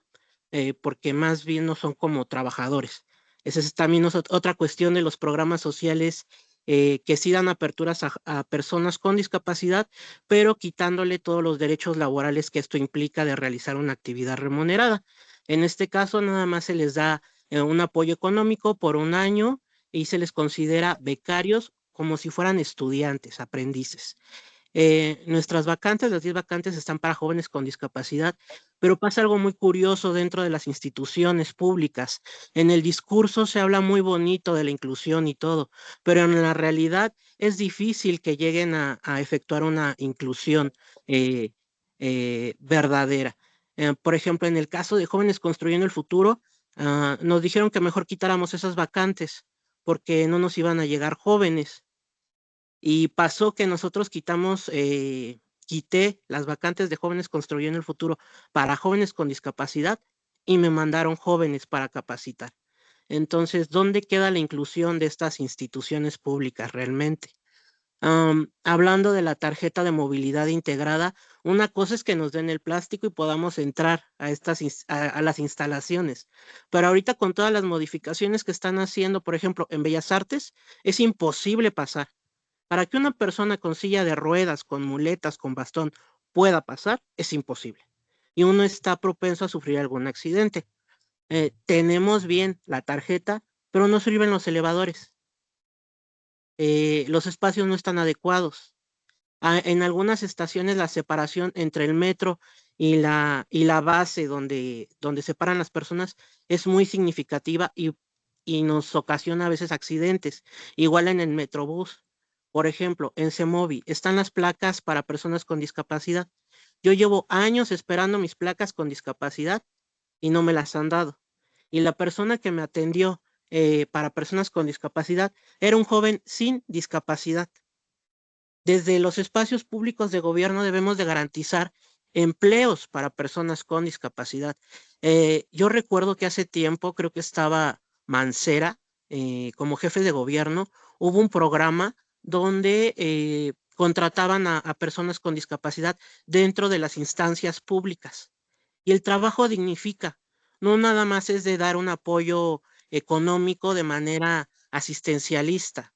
porque más bien no son como trabajadores. Esa es también otra cuestión de los programas sociales que sí dan aperturas a personas con discapacidad, pero quitándole todos los derechos laborales que esto implica de realizar una actividad remunerada. En este caso, nada más se les da un apoyo económico por un año y se les considera becarios como si fueran estudiantes, aprendices. Nuestras vacantes, las 10 vacantes están para jóvenes con discapacidad, pero pasa algo muy curioso dentro de las instituciones públicas. En el discurso se habla muy bonito de la inclusión y todo, pero en la realidad es difícil que lleguen a efectuar una inclusión eh, verdadera. Por ejemplo, en el caso de Jóvenes Construyendo el Futuro, nos dijeron que mejor quitáramos esas vacantes porque no nos iban a llegar jóvenes. Y pasó que nosotros quité las vacantes de Jóvenes Construyendo el Futuro para jóvenes con discapacidad y me mandaron jóvenes para capacitar. Entonces, ¿dónde queda la inclusión de estas instituciones públicas realmente? Hablando de la tarjeta de movilidad integrada, una cosa es que nos den el plástico y podamos entrar a las instalaciones, pero ahorita con todas las modificaciones que están haciendo, por ejemplo, en Bellas Artes, es imposible pasar. Para que una persona con silla de ruedas, con muletas, con bastón pueda pasar, es imposible. Y uno está propenso a sufrir algún accidente. Tenemos bien la tarjeta, pero no sirven los elevadores. Los espacios no están adecuados. En algunas estaciones la separación entre el metro y la base donde separan las personas es muy significativa y nos ocasiona a veces accidentes. Igual en el Metrobús. Por ejemplo, en CEMOVI están las placas para personas con discapacidad. Yo llevo años esperando mis placas con discapacidad y no me las han dado. Y la persona que me atendió para personas con discapacidad era un joven sin discapacidad. Desde los espacios públicos de gobierno debemos de garantizar empleos para personas con discapacidad. Yo recuerdo que hace tiempo, creo que estaba Mancera como jefe de gobierno, hubo un programa donde contrataban a personas con discapacidad dentro de las instancias públicas. Y el trabajo dignifica, no nada más es de dar un apoyo económico de manera asistencialista.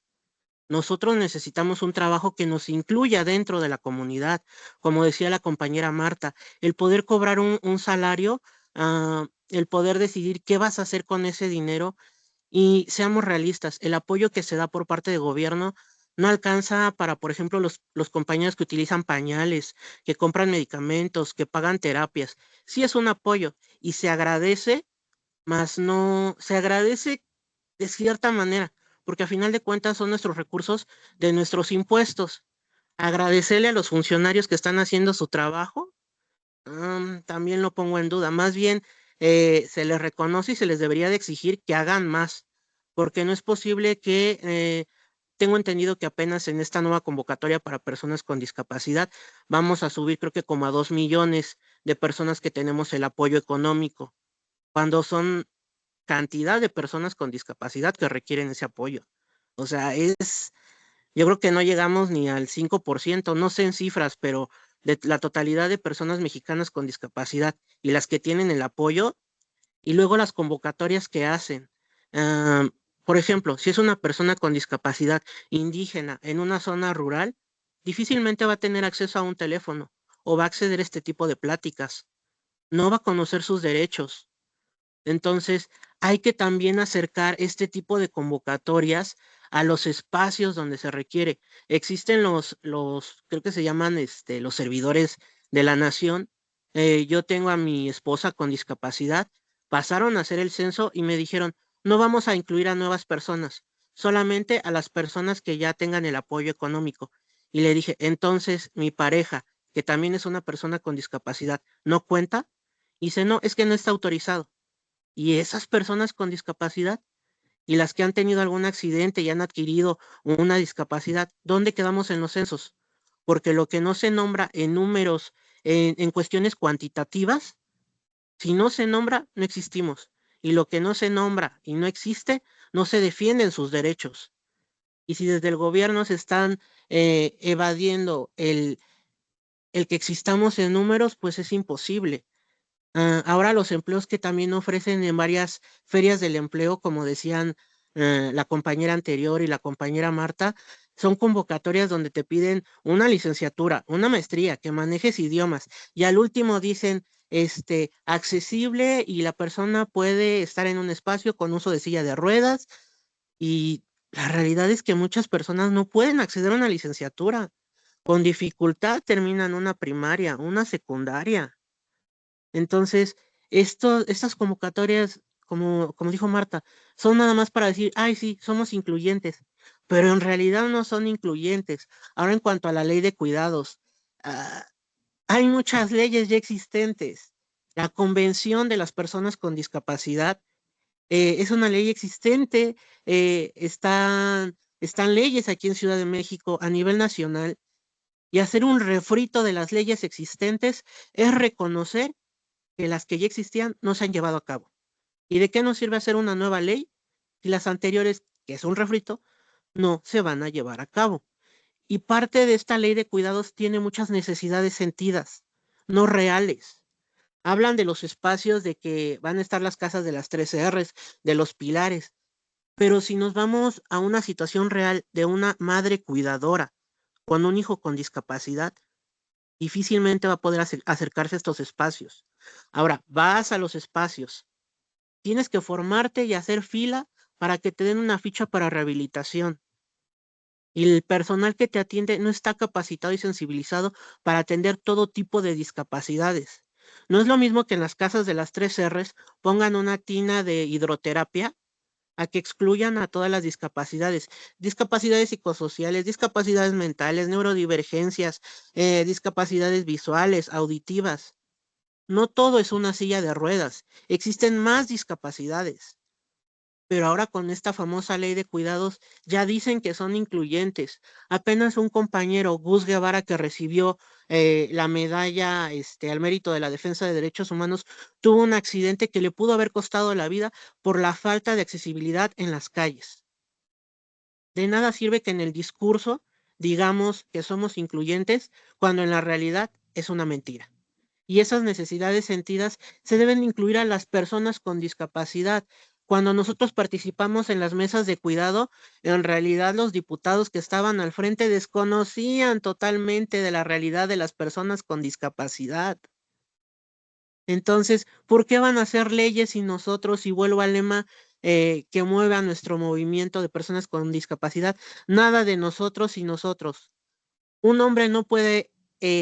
Nosotros necesitamos un trabajo que nos incluya dentro de la comunidad, como decía la compañera Marta, el poder cobrar un salario, el poder decidir qué vas a hacer con ese dinero y seamos realistas, el apoyo que se da por parte del gobierno No alcanza para, por ejemplo, los compañeros que utilizan pañales, que compran medicamentos, que pagan terapias. Sí es un apoyo y se agradece, mas no, se agradece de cierta manera, porque a final de cuentas son nuestros recursos de nuestros impuestos. Agradecerle a los funcionarios que están haciendo su trabajo, también lo pongo en duda. Más bien, se les reconoce y se les debería de exigir que hagan más, porque no es posible que, tengo entendido que apenas en esta nueva convocatoria para personas con discapacidad vamos a subir creo que como a 2 millones de personas que tenemos el apoyo económico, cuando son cantidad de personas con discapacidad que requieren ese apoyo. O sea, yo creo que no llegamos ni al 5%, no sé en cifras, pero de la totalidad de personas mexicanas con discapacidad y las que tienen el apoyo, y luego las convocatorias que hacen. Por ejemplo, si es una persona con discapacidad indígena en una zona rural, difícilmente va a tener acceso a un teléfono o va a acceder a este tipo de pláticas. No va a conocer sus derechos. Entonces, hay que también acercar este tipo de convocatorias a los espacios donde se requiere. Existen creo que se llaman los servidores de la nación. Yo tengo a mi esposa con discapacidad, pasaron a hacer el censo y me dijeron, no vamos a incluir a nuevas personas, solamente a las personas que ya tengan el apoyo económico. Y le dije, entonces mi pareja, que también es una persona con discapacidad, ¿no cuenta? Y dice, no, es que no está autorizado. Y esas personas con discapacidad y las que han tenido algún accidente y han adquirido una discapacidad, ¿dónde quedamos en los censos? Porque lo que no se nombra en números, en cuestiones cuantitativas, si no se nombra, no existimos. Y lo que no se nombra y no existe, no se defienden sus derechos. Y si desde el gobierno se están evadiendo el que existamos en números, pues es imposible. Ahora los empleos que también ofrecen en varias ferias del empleo, como decían la compañera anterior y la compañera Marta, son convocatorias donde te piden una licenciatura, una maestría, que manejes idiomas, y al último dicen, accesible y la persona puede estar en un espacio con uso de silla de ruedas, y la realidad es que muchas personas no pueden acceder a una licenciatura. Con dificultad terminan una primaria, una secundaria. Entonces, estas convocatorias, como dijo Marta, son nada más para decir, ay, sí, somos incluyentes, pero en realidad no son incluyentes. Ahora, en cuanto a la ley de cuidados, ah, hay muchas leyes ya existentes. La Convención de las Personas con Discapacidad es una ley existente, están leyes aquí en Ciudad de México a nivel nacional, y hacer un refrito de las leyes existentes es reconocer que las que ya existían no se han llevado a cabo. ¿Y de qué nos sirve hacer una nueva ley si las anteriores, que es un refrito, no se van a llevar a cabo? Y parte de esta ley de cuidados tiene muchas necesidades sentidas, no reales. Hablan de los espacios, de que van a estar las casas de las 3 Rs, de los pilares, pero si nos vamos a una situación real de una madre cuidadora con un hijo con discapacidad, difícilmente va a poder acercarse a estos espacios. Ahora, vas a los espacios, tienes que formarte y hacer fila para que te den una ficha para rehabilitación. Y el personal que te atiende no está capacitado y sensibilizado para atender todo tipo de discapacidades. No es lo mismo que en las casas de las 3 Rs pongan una tina de hidroterapia a que excluyan a todas las discapacidades psicosociales, discapacidades mentales, neurodivergencias, discapacidades visuales, auditivas. No todo es una silla de ruedas, existen más discapacidades, pero ahora con esta famosa ley de cuidados ya dicen que son incluyentes. Apenas un compañero, Gus Guevara, que recibió la medalla al mérito de la defensa de derechos humanos, tuvo un accidente que le pudo haber costado la vida por la falta de accesibilidad en las calles. De nada sirve que en el discurso digamos que somos incluyentes cuando en la realidad es una mentira. Y esas necesidades sentidas se deben incluir a las personas con discapacidad. Cuando nosotros participamos en las mesas de cuidado, en realidad los diputados que estaban al frente desconocían totalmente de la realidad de las personas con discapacidad. Entonces, ¿por qué van a hacer leyes si nosotros, y vuelvo al lema, que mueve a nuestro movimiento de personas con discapacidad, nada de nosotros y nosotros. Un hombre no puede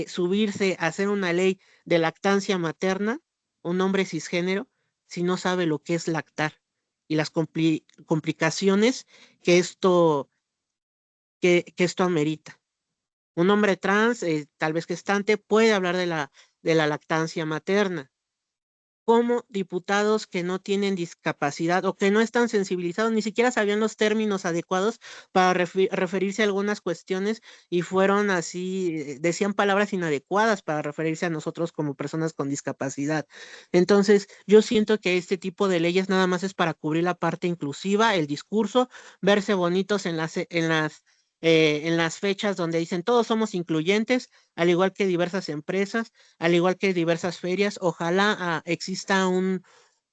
subirse a hacer una ley de lactancia materna, un hombre cisgénero, si no sabe lo que es lactar y las complicaciones que esto amerita. Un hombre trans, tal vez gestante, puede hablar de la lactancia materna. Como diputados que no tienen discapacidad o que no están sensibilizados, ni siquiera sabían los términos adecuados para referirse a algunas cuestiones y fueron así, decían palabras inadecuadas para referirse a nosotros como personas con discapacidad. Entonces, yo siento que este tipo de leyes nada más es para cubrir la parte inclusiva, el discurso, verse bonitos en las fechas donde dicen todos somos incluyentes, al igual que diversas empresas, al igual que diversas ferias. Ojalá exista un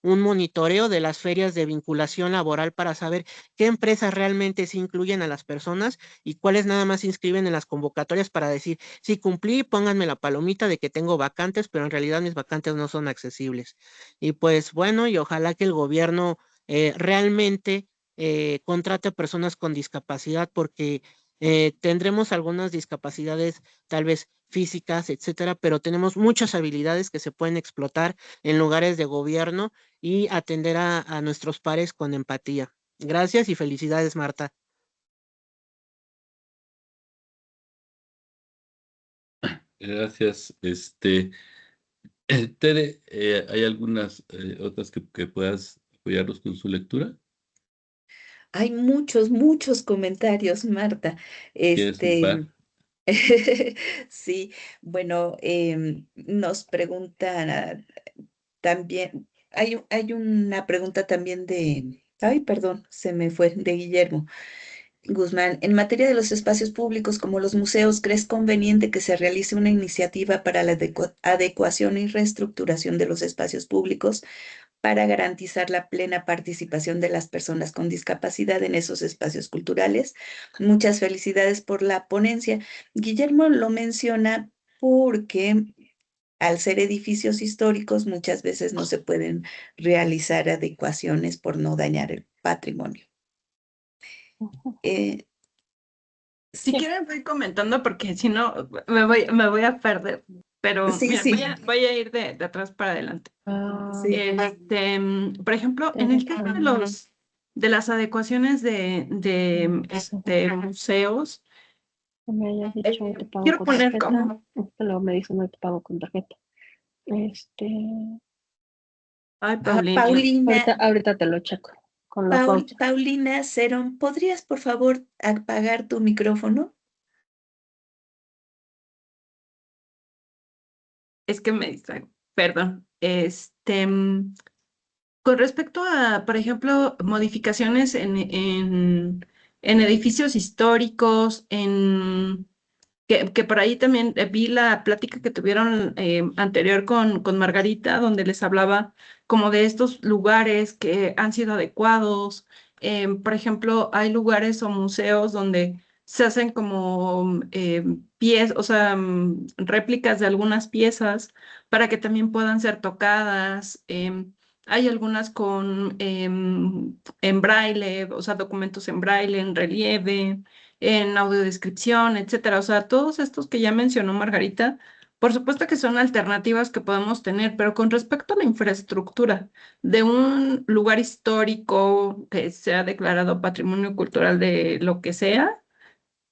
monitoreo de las ferias de vinculación laboral para saber qué empresas realmente sí incluyen a las personas y cuáles nada más se inscriben en las convocatorias para decir, sí cumplí, pónganme la palomita de que tengo vacantes, pero en realidad mis vacantes no son accesibles. Y pues bueno, y ojalá que el gobierno realmente contrate personas con discapacidad porque tendremos algunas discapacidades tal vez físicas, etcétera, pero tenemos muchas habilidades que se pueden explotar en lugares de gobierno y atender a nuestros pares con empatía. Gracias y felicidades, Marta. Gracias. Tere, ¿hay algunas otras que puedas apoyarnos con su lectura? Hay muchos, muchos comentarios, Marta. ¿Tienes un par? Sí, bueno, nos preguntan también, hay una pregunta también ay, perdón, se me fue, de Guillermo Guzmán. En materia de los espacios públicos como los museos, ¿crees conveniente que se realice una iniciativa para la adecuación y reestructuración de los espacios públicos para garantizar la plena participación de las personas con discapacidad en esos espacios culturales? Muchas felicidades por la ponencia. Guillermo lo menciona porque al ser edificios históricos muchas veces no se pueden realizar adecuaciones por no dañar el patrimonio. Eh, Si sí, quieren voy comentando porque si no me voy a perder. Pero sí, mira, sí, voy a ir de atrás para adelante. sí. Por ejemplo, en el caso de las adecuaciones de museos, Que me hayas dicho te pago quiero con poner tarjeta, como, luego me dicen no te pago con tarjeta. ay, Paulina, Paulina, Ahorita te lo checo con los vouchers. Paulina Cerón, ¿podrías por favor apagar tu micrófono? es que me distraigo, perdón. Con respecto a, por ejemplo, modificaciones en edificios históricos, que por ahí también vi la plática que tuvieron anterior con Margarita, donde les hablaba como de estos lugares que han sido adecuados. Por ejemplo, hay lugares o museos donde se hacen como piezas, o sea, réplicas de algunas piezas para que también puedan ser tocadas. Hay algunas en braille, o sea, documentos en braille, en relieve, en audiodescripción, etcétera. O sea, todos estos que ya mencionó Margarita, por supuesto que son alternativas que podemos tener, pero con respecto a la infraestructura de un lugar histórico que sea declarado patrimonio cultural de lo que sea,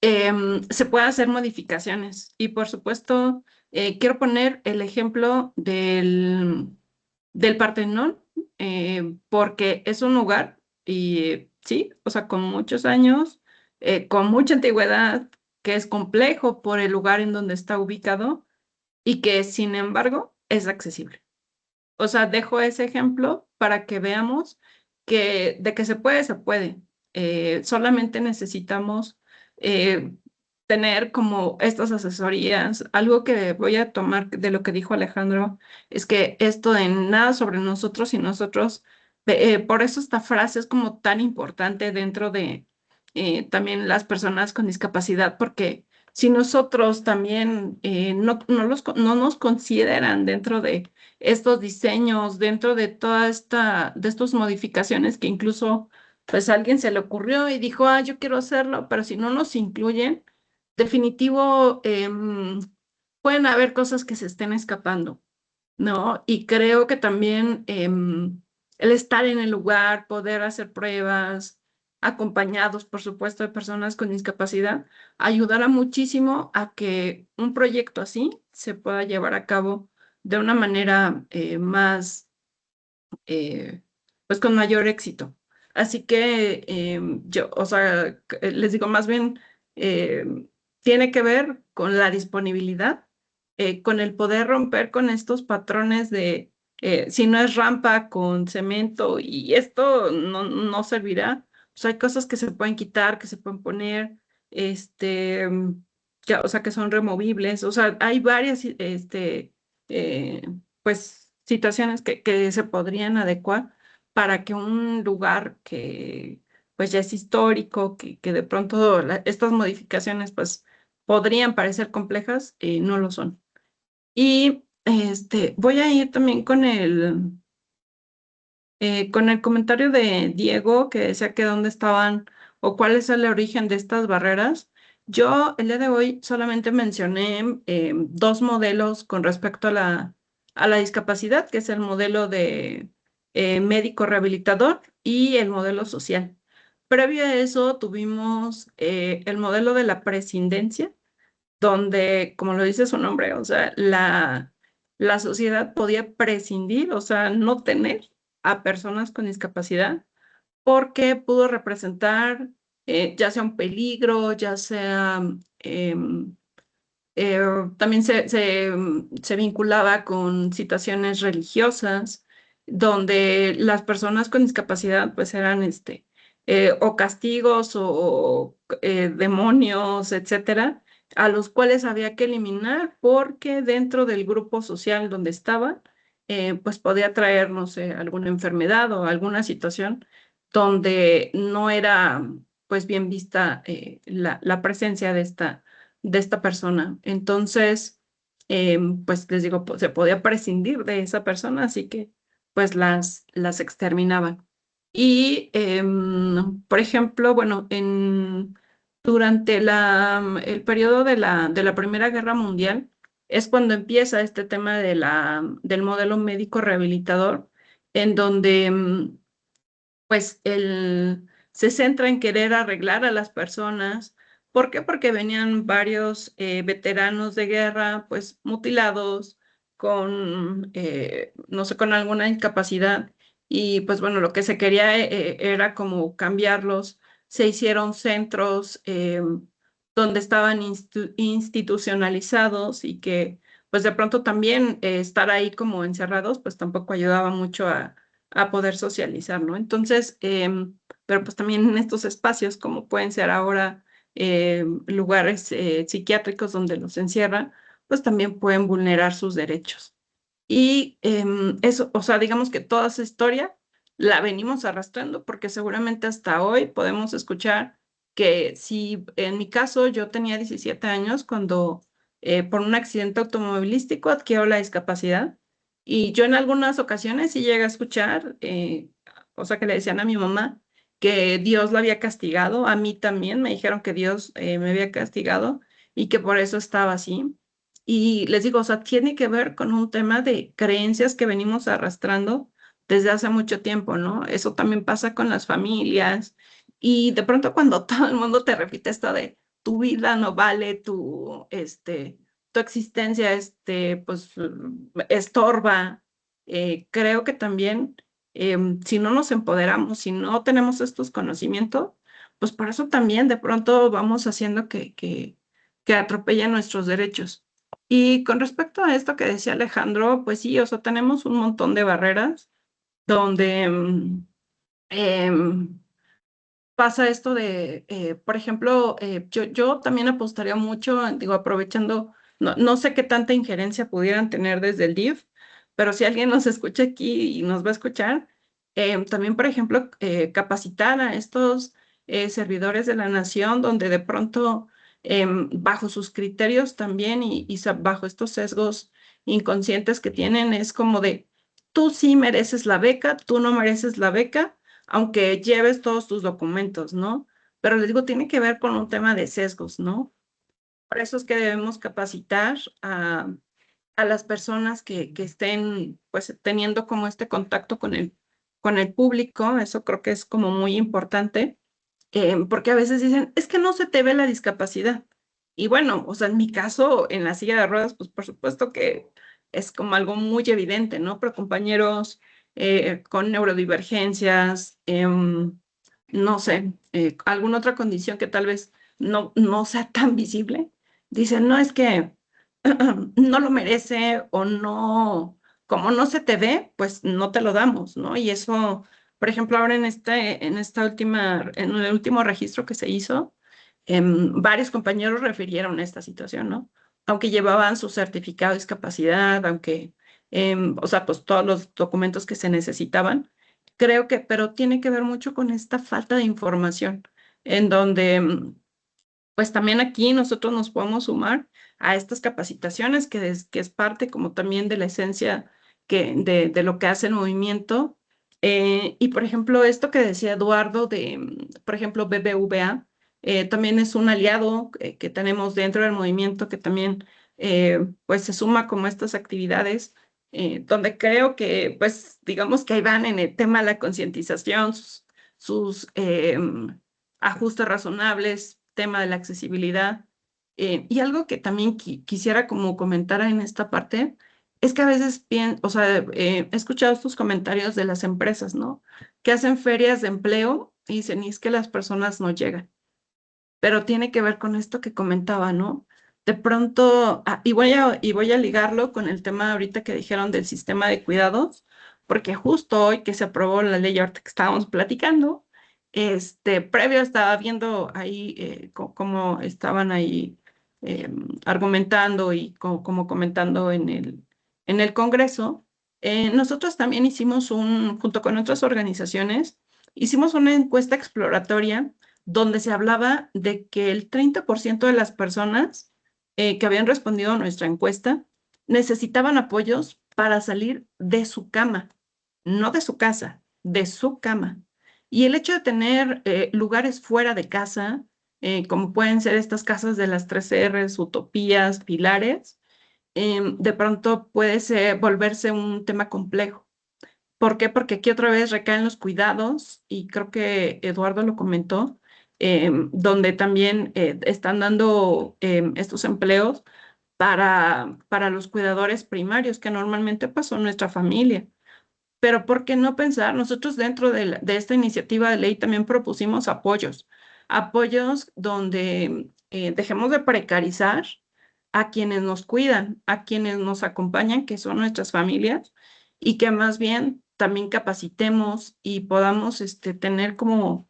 se puede hacer modificaciones. Y por supuesto, quiero poner el ejemplo del Partenón, porque es un lugar, y sí, o sea, con muchos años, con mucha antigüedad, que es complejo por el lugar en donde está ubicado y que, sin embargo, es accesible. O sea, dejo ese ejemplo para que veamos que de que se puede, se puede. Solamente necesitamos tener como estas asesorías. Algo que voy a tomar de lo que dijo Alejandro es que esto de nada sobre nosotros y nosotros, por eso esta frase es como tan importante dentro de también las personas con discapacidad, porque si nosotros también no nos consideran dentro de estos diseños, dentro de toda de estas modificaciones que incluso pues a alguien se le ocurrió y dijo, ah, yo quiero hacerlo, pero si no nos incluyen, definitivo, pueden haber cosas que se estén escapando, ¿no? Y creo que también el estar en el lugar, poder hacer pruebas, acompañados, por supuesto, de personas con discapacidad, ayudará muchísimo a que un proyecto así se pueda llevar a cabo de una manera más, pues con mayor éxito. Así que yo, o sea, les digo, más bien tiene que ver con la disponibilidad, con el poder romper con estos patrones de, si no es rampa con cemento y esto no servirá. O sea, hay cosas que se pueden quitar, que se pueden poner, este, o sea, que son removibles. O sea, hay varias, eh, pues, situaciones que se podrían adecuar para que un lugar que, pues, ya es histórico, que de pronto estas modificaciones, pues, podrían parecer complejas, no lo son. Y voy a ir también con el comentario de Diego, que decía que dónde estaban o cuál es el origen de estas barreras. Yo el día de hoy solamente mencioné dos modelos con respecto a la discapacidad, que es el modelo de médico rehabilitador y el modelo social. Previo a eso tuvimos el modelo de la prescindencia, donde, como lo dice su nombre, o sea, la sociedad podía prescindir, o sea, no tener a personas con discapacidad, porque pudo representar ya sea un peligro, ya sea eh, también se vinculaba con situaciones religiosas, donde las personas con discapacidad pues eran o castigos o demonios, etcétera, a los cuales había que eliminar porque dentro del grupo social donde estaban, pues podía traer, no sé, alguna enfermedad o alguna situación donde no era pues bien vista la presencia de esta persona. Entonces, pues les digo, pues, se podía prescindir de esa persona, así que pues las exterminaban. Y, por ejemplo, bueno, durante el periodo de la Primera Guerra Mundial es cuando empieza este tema del modelo médico rehabilitador, en donde pues se centra en querer arreglar a las personas. ¿Por qué? Porque venían varios veteranos de guerra, pues mutilados, con, no sé, con alguna incapacidad. Y pues bueno, lo que se quería era como cambiarlos. Se hicieron centros donde estaban institucionalizados y que pues de pronto también estar ahí como encerrados, pues tampoco ayudaba mucho a poder socializar, ¿no? Entonces, pero pues también en estos espacios, como pueden ser ahora lugares psiquiátricos donde los encierran, pues también pueden vulnerar sus derechos. Y eso, o sea, digamos que toda esa historia la venimos arrastrando porque seguramente hasta hoy podemos escuchar que si en mi caso yo tenía 17 años cuando por un accidente automovilístico adquiero la discapacidad y yo en algunas ocasiones sí llegué a escuchar, o sea, que le decían a mi mamá que Dios la había castigado, a mí también me dijeron que Dios me había castigado y que por eso estaba así. Y les digo, o sea, tiene que ver con un tema de creencias que venimos arrastrando desde hace mucho tiempo, ¿no? Eso también pasa con las familias. Y de pronto cuando todo el mundo te repite esto de tu vida no vale, tu existencia, pues, estorba, creo que también, si no nos empoderamos, si no tenemos estos conocimientos, pues por eso también de pronto vamos haciendo que atropellen nuestros derechos. Y con respecto a esto que decía Alejandro, pues sí, o sea, tenemos un montón de barreras donde pasa esto de, por ejemplo, yo también apostaría mucho, digo, aprovechando, no sé qué tanta injerencia pudieran tener desde el DIF, pero si alguien nos escucha aquí y nos va a escuchar, también, por ejemplo, capacitar a estos servidores de la nación, donde de pronto, bajo sus criterios también bajo estos sesgos inconscientes que tienen es como de, tú sí mereces la beca, tú no mereces la beca, aunque lleves todos tus documentos, ¿no? Pero les digo, tiene que ver con un tema de sesgos, ¿no? Por eso es que debemos capacitar a las personas que estén pues teniendo como este contacto con el público. Eso creo que es como muy importante, porque a veces dicen, es que no se te ve la discapacidad. Y bueno, o sea, en mi caso, en la silla de ruedas, pues por supuesto que es como algo muy evidente, ¿no? Pero compañeros con neurodivergencias, no sé, alguna otra condición que tal vez no sea tan visible, dicen, no, es que no lo merece o no, como no se te ve, pues no te lo damos, ¿no? Y eso, por ejemplo, ahora en el último registro que se hizo, varios compañeros refirieron a esta situación, ¿no? Aunque llevaban su certificado de discapacidad, aunque, o sea, pues todos los documentos que se necesitaban, creo que, pero tiene que ver mucho con esta falta de información, en donde pues también aquí nosotros nos podemos sumar a estas capacitaciones, que es parte como también de la esencia de lo que hace el movimiento. Y por ejemplo, esto que decía Eduardo por ejemplo, BBVA, también es un aliado que tenemos dentro del movimiento que también pues se suma como a estas actividades, donde creo que pues digamos que ahí van en el tema de la concientización, sus ajustes razonables, tema de la accesibilidad. Y algo que también quisiera como comentar en esta parte es que a veces, o sea, he escuchado estos comentarios de las empresas, ¿no? Que hacen ferias de empleo y dicen, y es que las personas no llegan. Pero tiene que ver con esto que comentaba, ¿no? De pronto, y voy a ligarlo con el tema ahorita que dijeron del sistema de cuidados, porque justo hoy que se aprobó la ley ahorita que estábamos platicando, previo estaba viendo ahí cómo estaban ahí argumentando y como comentando en el Congreso. Nosotros también junto con otras organizaciones, hicimos una encuesta exploratoria donde se hablaba de que el 30% de las personas que habían respondido a nuestra encuesta necesitaban apoyos para salir de su cama, no de su casa, de su cama. Y el hecho de tener lugares fuera de casa, como pueden ser estas casas de las 3 Rs, utopías, pilares, de pronto volverse un tema complejo. ¿Por qué? Porque aquí otra vez recaen los cuidados, y creo que Eduardo lo comentó, donde también están dando estos empleos para los cuidadores primarios, que normalmente pues, son nuestra familia. Pero ¿por qué no pensar? Nosotros dentro de esta iniciativa de ley también propusimos apoyos donde dejemos de precarizar a quienes nos cuidan, a quienes nos acompañan, que son nuestras familias, y que más bien también capacitemos y podamos tener como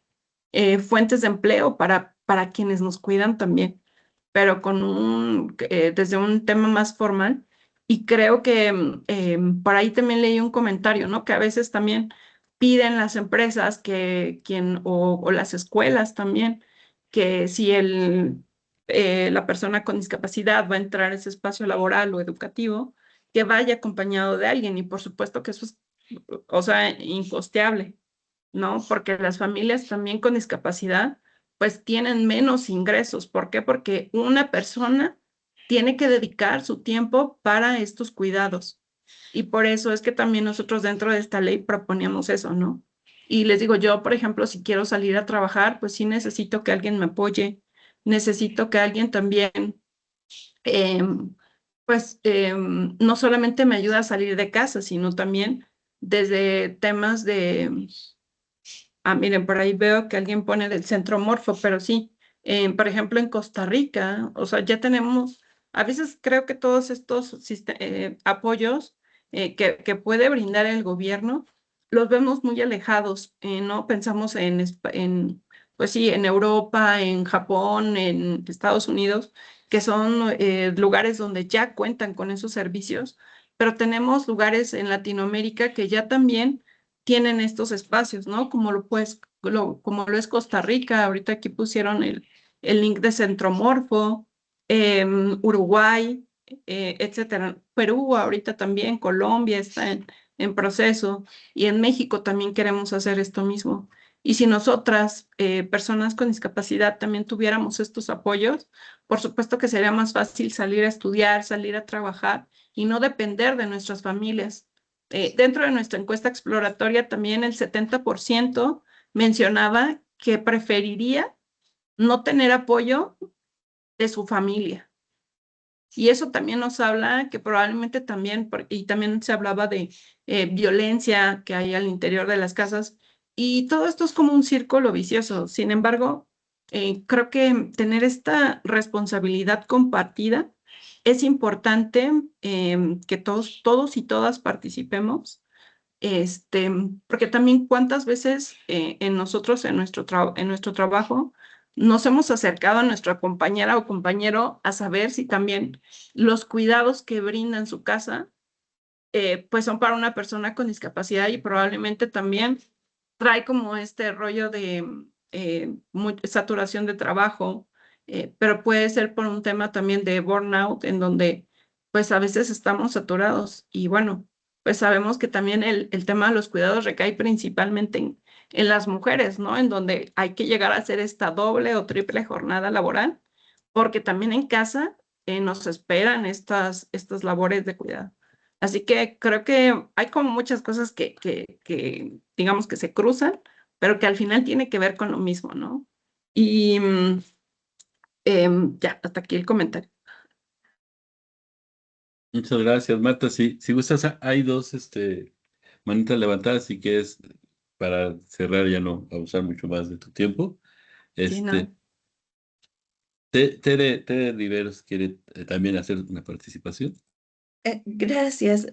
fuentes de empleo para quienes nos cuidan también, pero desde un tema más formal. Y creo que por ahí también leí un comentario, ¿no? Que a veces también piden las empresas o las escuelas también, que si la persona con discapacidad va a entrar a ese espacio laboral o educativo, que vaya acompañado de alguien. Y por supuesto que eso es, o sea, incosteable, ¿no? Porque las familias también con discapacidad, pues tienen menos ingresos. ¿Por qué? Porque una persona tiene que dedicar su tiempo para estos cuidados. Y por eso es que también nosotros dentro de esta ley proponíamos eso, ¿no? Y les digo, yo, por ejemplo, si quiero salir a trabajar, pues sí necesito que alguien me apoye, necesito que alguien también, pues, no solamente me ayude a salir de casa, sino también desde temas miren, por ahí veo que alguien pone del centro morfo, pero sí, por ejemplo, en Costa Rica, o sea, ya tenemos, a veces creo que todos estos apoyos que puede brindar el gobierno, los vemos muy alejados, ¿no? Pensamos pues sí, en Europa, en Japón, en Estados Unidos, que son lugares donde ya cuentan con esos servicios, pero tenemos lugares en Latinoamérica que ya también tienen estos espacios, ¿no? Como lo es Costa Rica, ahorita aquí pusieron el link de Centromorfo, Uruguay, etcétera. Perú ahorita también, Colombia está en proceso y en México también queremos hacer esto mismo. Y si nosotras, personas con discapacidad, también tuviéramos estos apoyos, por supuesto que sería más fácil salir a estudiar, salir a trabajar y no depender de nuestras familias. Dentro de nuestra encuesta exploratoria, también el 70% mencionaba que preferiría no tener apoyo de su familia. Y eso también nos habla que probablemente también, y también se hablaba de violencia que hay al interior de las casas, y todo esto es como un círculo vicioso. Sin embargo, creo que tener esta responsabilidad compartida es importante, que todos y todas participemos, porque también cuántas veces en nosotros, en nuestro trabajo, nos hemos acercado a nuestra compañera o compañero a saber si también los cuidados que brinda en su casa, pues son para una persona con discapacidad y probablemente también trae como este rollo de saturación de trabajo, pero puede ser por un tema también de burnout, en donde pues a veces estamos saturados y bueno, pues sabemos que también el tema de los cuidados recae principalmente en las mujeres, ¿no? En donde hay que llegar a hacer esta doble o triple jornada laboral, porque también en casa nos esperan estas labores de cuidado. Así que creo que hay como muchas cosas que digamos que se cruzan, pero que al final tiene que ver con lo mismo, ¿no? Y ya, hasta aquí el comentario. Muchas gracias, Marta. Si gustas, hay dos manitas levantadas, si quieres, para cerrar, ya no abusar mucho más de tu tiempo. Sí, no. Tere Riveros quiere también hacer una participación. Gracias.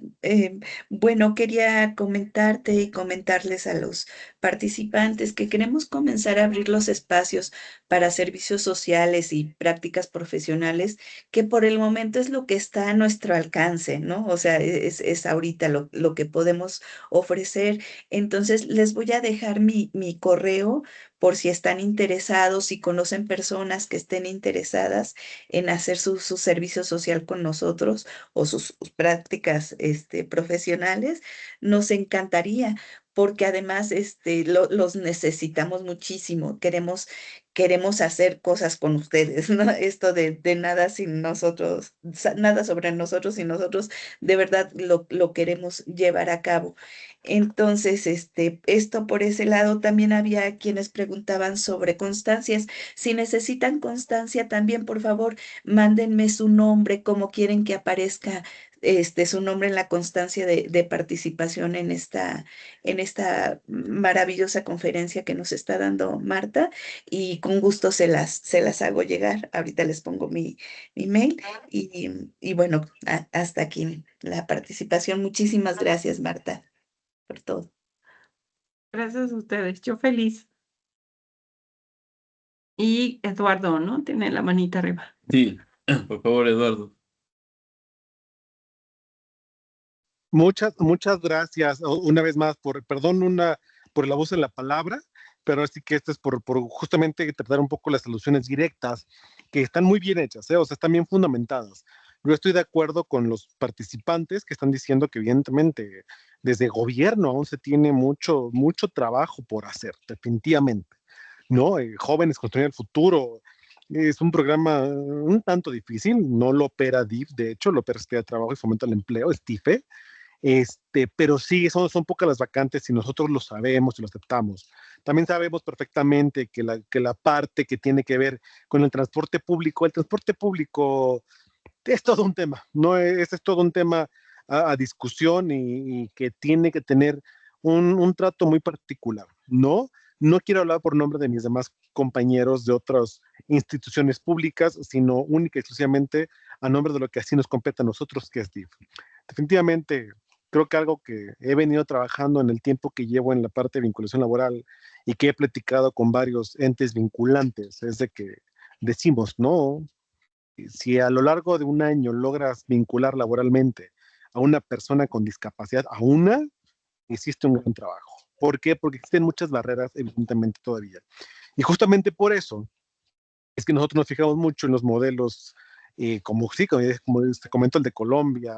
Bueno, quería comentarte y comentarles a los participantes que queremos comenzar a abrir los espacios para servicios sociales y prácticas profesionales, que por el momento es lo que está a nuestro alcance, ¿no? O sea, es ahorita lo que podemos ofrecer. Entonces, les voy a dejar mi correo por si están interesados, si conocen personas que estén interesadas en hacer su servicio social con nosotros o sus prácticas profesionales, nos encantaría, porque además los necesitamos muchísimo. Queremos hacer cosas con ustedes, ¿no? Esto de nada sin nosotros, nada sobre nosotros y nosotros de verdad lo queremos llevar a cabo. Entonces, esto por ese lado. También había quienes preguntaban sobre constancias. Si necesitan constancia, también por favor mándenme su nombre, cómo quieren que aparezca su nombre en la constancia de participación en esta maravillosa conferencia que nos está dando Marta, y con gusto se las hago llegar. Ahorita les pongo mi mail y bueno, hasta aquí la participación. Muchísimas gracias, Marta, por todo. Gracias a ustedes. Yo feliz. Y Eduardo, ¿no? Tiene la manita arriba. Sí, por favor, Eduardo. Muchas gracias una vez más por el abuso de la palabra, pero así que esto es por justamente tratar un poco las soluciones directas, que están muy bien hechas, o sea, están bien fundamentadas. Yo estoy de acuerdo con los participantes que están diciendo que evidentemente desde gobierno aún se tiene mucho trabajo por hacer, definitivamente, ¿no? Jóvenes construyendo el futuro. Es un programa un tanto difícil, no lo opera DIF, de hecho, lo opera Secretaría de Trabajo y Fomento al Empleo, es TIFE, pero sí, son pocas las vacantes y nosotros lo sabemos y lo aceptamos. También sabemos perfectamente que la parte que tiene que ver con el transporte público es todo un tema, ¿no? Este es todo un tema a discusión y que tiene que tener un trato muy particular, ¿no? No quiero hablar por nombre de mis demás compañeros de otras instituciones públicas, sino única y exclusivamente a nombre de lo que así nos compete a nosotros, que es DIF. Definitivamente, creo que algo que he venido trabajando en el tiempo que llevo en la parte de vinculación laboral y que he platicado con varios entes vinculantes es de que decimos, ¿no? Si a lo largo de un año logras vincular laboralmente a una persona con discapacidad, hiciste un gran trabajo. ¿Por qué? Porque existen muchas barreras, evidentemente, todavía. Y justamente por eso es que nosotros nos fijamos mucho en los modelos como sí, como te comento, el de Colombia,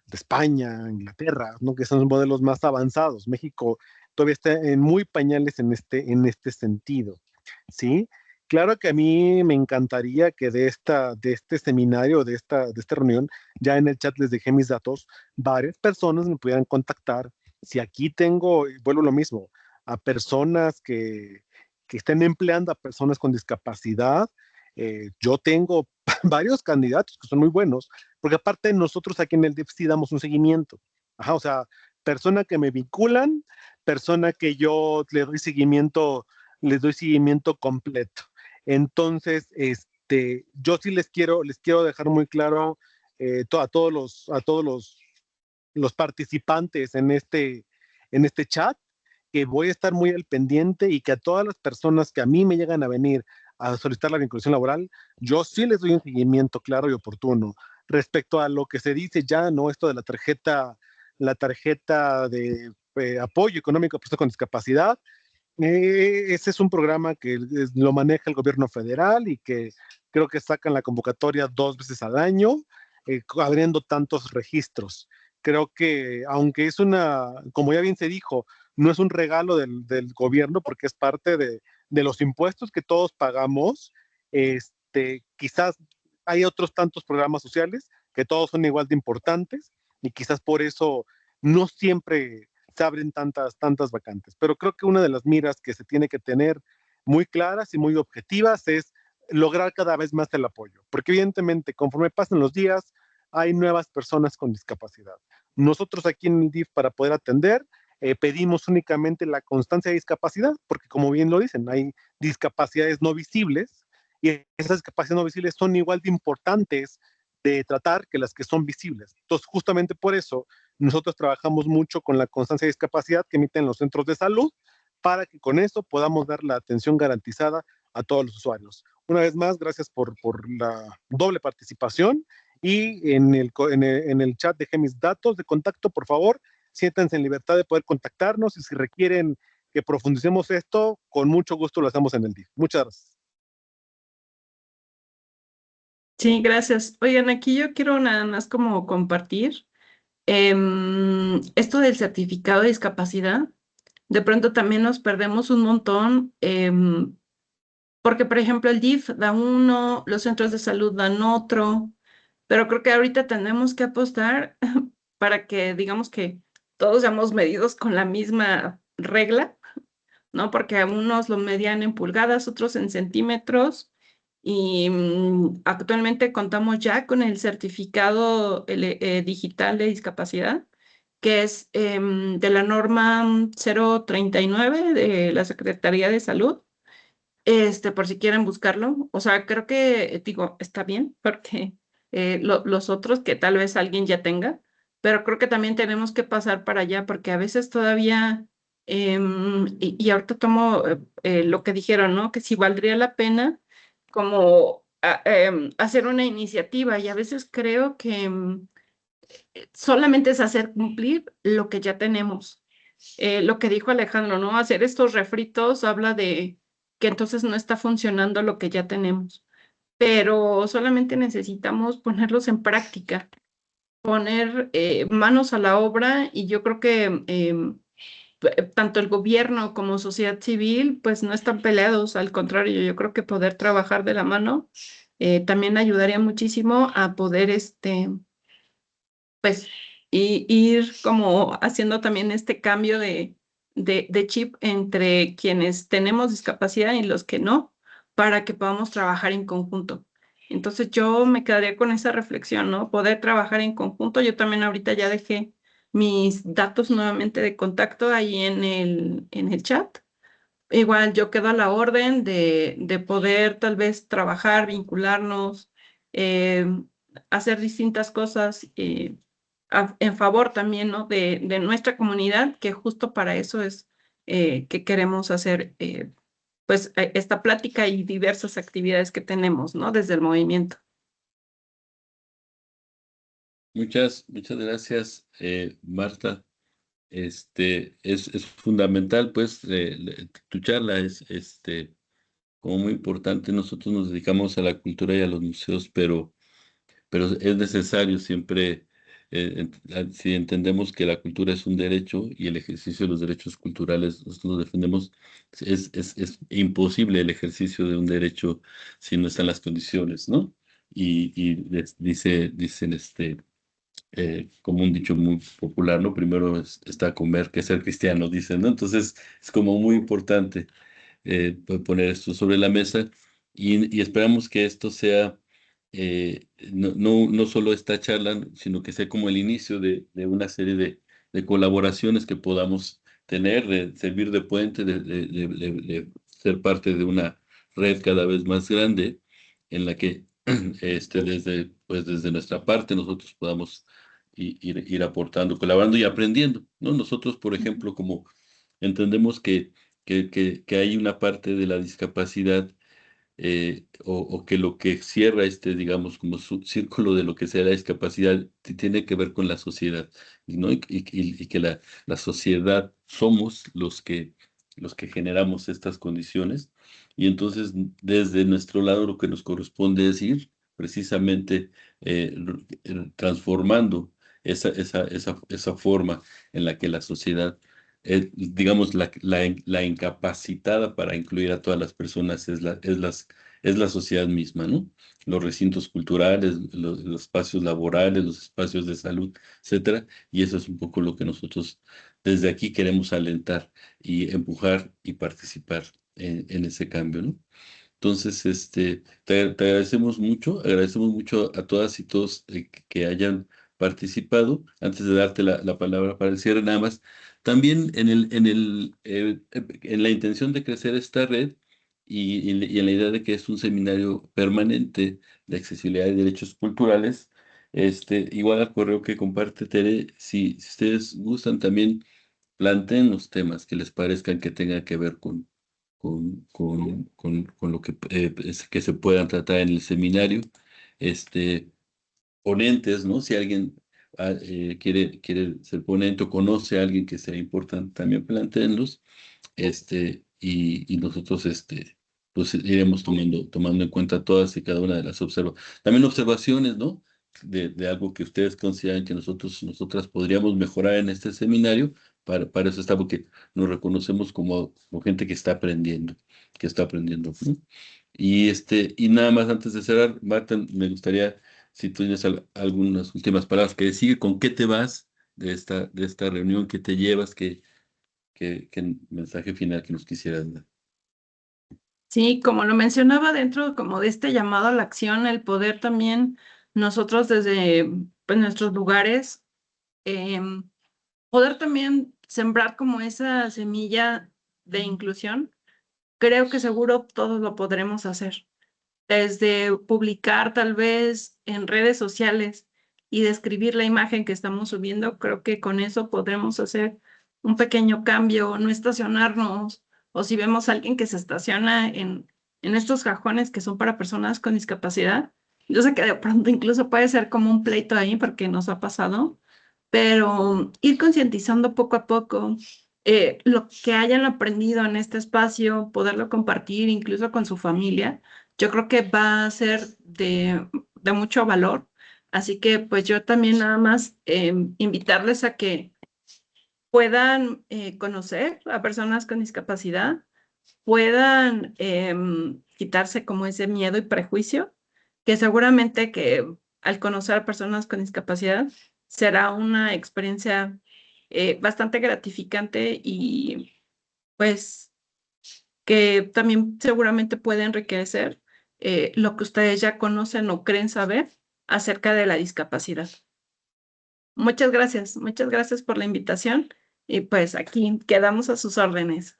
de España, Inglaterra, ¿no? Que son los modelos más avanzados. México todavía está en muy pañales en este sentido, ¿sí? Claro que a mí me encantaría que de este seminario, de esta reunión, ya en el chat les dejé mis datos, varias personas me pudieran contactar. Si aquí tengo, y vuelvo a lo mismo, a personas que estén empleando a personas con discapacidad, yo tengo varios candidatos que son muy buenos, porque aparte nosotros aquí en el DIF sí damos un seguimiento. Ajá, o sea, persona que me vinculan, persona que yo le doy seguimiento, les doy seguimiento completo. Entonces, yo sí les quiero dejar muy claro a todos los participantes en este chat, que voy a estar muy al pendiente y que a todas las personas que a mí me llegan a venir a solicitar la vinculación laboral, yo sí les doy un seguimiento claro y oportuno. Respecto a lo que se dice ya, ¿no? Esto de la tarjeta de apoyo económico a personas con discapacidad, ese es un programa que lo maneja el gobierno federal y que creo que sacan la convocatoria 2 veces al año, abriendo tantos registros. Creo que, aunque es como ya bien se dijo, no es un regalo del gobierno porque es parte de los impuestos que todos pagamos, quizás hay otros tantos programas sociales que todos son igual de importantes y quizás por eso no siempre se abren tantas vacantes. Pero creo que una de las miras que se tiene que tener muy claras y muy objetivas es lograr cada vez más el apoyo, porque evidentemente conforme pasan los días hay nuevas personas con discapacidad. Nosotros aquí en el DIF para poder atender pedimos únicamente la constancia de discapacidad, porque como bien lo dicen, hay discapacidades no visibles y esas discapacidades no visibles son igual de importantes de tratar que las que son visibles. Entonces, justamente por eso, nosotros trabajamos mucho con la constancia de discapacidad que emiten los centros de salud para que con eso podamos dar la atención garantizada a todos los usuarios. Una vez más, gracias por la doble participación y en el chat dejé mis datos de contacto, por favor, siéntanse en libertad de poder contactarnos y si requieren que profundicemos esto, con mucho gusto lo hacemos en el DIF. Muchas gracias. Sí, gracias. Oigan, aquí yo quiero nada más como compartir esto del certificado de discapacidad. De pronto también nos perdemos un montón, porque por ejemplo el DIF da uno, los centros de salud dan otro, pero creo que ahorita tenemos que apostar para que digamos que todos seamos medidos con la misma regla, ¿no? Porque a unos lo medían en pulgadas, otros en centímetros, y actualmente contamos ya con el certificado digital de discapacidad, que es de la norma 039 de la Secretaría de Salud, por si quieren buscarlo. O sea, creo que, digo, está bien, porque los otros que tal vez alguien ya tenga, pero creo que también tenemos que pasar para allá, porque a veces todavía, y ahorita tomo lo que dijeron, ¿no? Que si valdría la pena como hacer una iniciativa, y a veces creo que solamente es hacer cumplir lo que ya tenemos. Lo que dijo Alejandro, ¿no? Hacer estos refritos habla de que entonces no está funcionando lo que ya tenemos, pero solamente necesitamos ponerlos en práctica, poner manos a la obra, y yo creo que tanto el gobierno como sociedad civil pues no están peleados, al contrario, yo creo que poder trabajar de la mano también ayudaría muchísimo a poder pues y ir como haciendo también este cambio de chip entre quienes tenemos discapacidad y los que no, para que podamos trabajar en conjunto. Entonces yo me quedaría con esa reflexión, ¿no? Poder trabajar en conjunto. Yo también ahorita ya dejé mis datos nuevamente de contacto ahí en el chat. Igual yo quedo a la orden de poder tal vez trabajar, vincularnos, eh, hacer distintas cosas en favor también, ¿no? de nuestra comunidad, que justo para eso es que queremos hacer pues esta plática y diversas actividades que tenemos, ¿no? Desde el movimiento. Muchas gracias, Marta. Es fundamental, pues, tu charla es como muy importante. Nosotros nos dedicamos a la cultura y a los museos, pero pero es necesario siempre, si entendemos que la cultura es un derecho y el ejercicio de los derechos culturales nosotros los defendemos, es imposible el ejercicio de un derecho si no están las condiciones, ¿no? Dicen como un dicho muy popular, ¿no? Primero está comer que ser cristiano, dicen, ¿no? Entonces es como muy importante poner esto sobre la mesa y esperamos que esto sea no solo esta charla, sino que sea como el inicio de una serie de colaboraciones que podamos tener, de servir de puente, de ser parte de una red cada vez más grande en la que desde nuestra parte nosotros podamos ir aportando, colaborando y aprendiendo, ¿no? Nosotros, por ejemplo, como entendemos que hay una parte de la discapacidad o que lo que cierra digamos, como su círculo de lo que sea la discapacidad, tiene que ver con la sociedad, ¿no? Y que la sociedad somos los que generamos estas condiciones. Y entonces, desde nuestro lado, lo que nos corresponde es ir precisamente transformando esa forma en la que la sociedad digamos, la incapacitada para incluir a todas las personas es la sociedad misma, ¿no? Los recintos culturales, los espacios laborales, los espacios de salud, etcétera. Y eso es un poco lo que nosotros desde aquí queremos alentar y empujar y participar en ese cambio, ¿no? Entonces, te agradecemos mucho a todas y todos que hayan participado. Antes de darte la palabra para el cierre, nada más, también en la intención de crecer esta red y en la idea de que es un seminario permanente de accesibilidad y derechos culturales, igual al correo que comparte Tere, si ustedes gustan también planteen los temas que les parezcan que tengan que ver con lo que se puedan tratar en el seminario. Ponentes, ¿no? Si alguien quiere ser ponente o conoce a alguien que sea importante, también plantéenlos, y nosotros, pues iremos tomando en cuenta todas y cada una de las también observaciones, ¿no? De algo que ustedes consideran que nosotras podríamos mejorar en este seminario, para eso está, porque nos reconocemos como gente que está aprendiendo, ¿no? Y nada más antes de cerrar, Marta, me gustaría, si tú tienes algunas últimas palabras que decir, ¿con qué te vas de esta reunión? ¿Qué te llevas? ¿Qué mensaje final que nos quisieras dar? Sí, como lo mencionaba dentro como de este llamado a la acción, el poder también nosotros desde pues, nuestros lugares, poder también sembrar como esa semilla de inclusión, creo que seguro todos lo podremos hacer. Desde publicar tal vez en redes sociales y describir la imagen que estamos subiendo, creo que con eso podremos hacer un pequeño cambio, no estacionarnos, o si vemos a alguien que se estaciona en estos cajones que son para personas con discapacidad, yo sé que de pronto incluso puede ser como un pleito ahí porque nos ha pasado, pero ir concientizando poco a poco lo que hayan aprendido en este espacio, poderlo compartir incluso con su familia, yo creo que va a ser de mucho valor. Así que pues yo también nada más invitarles a que puedan conocer a personas con discapacidad, puedan quitarse como ese miedo y prejuicio, que seguramente que al conocer a personas con discapacidad será una experiencia bastante gratificante y pues que también seguramente puede enriquecer lo que ustedes ya conocen o creen saber acerca de la discapacidad. Muchas gracias por la invitación y pues aquí quedamos a sus órdenes.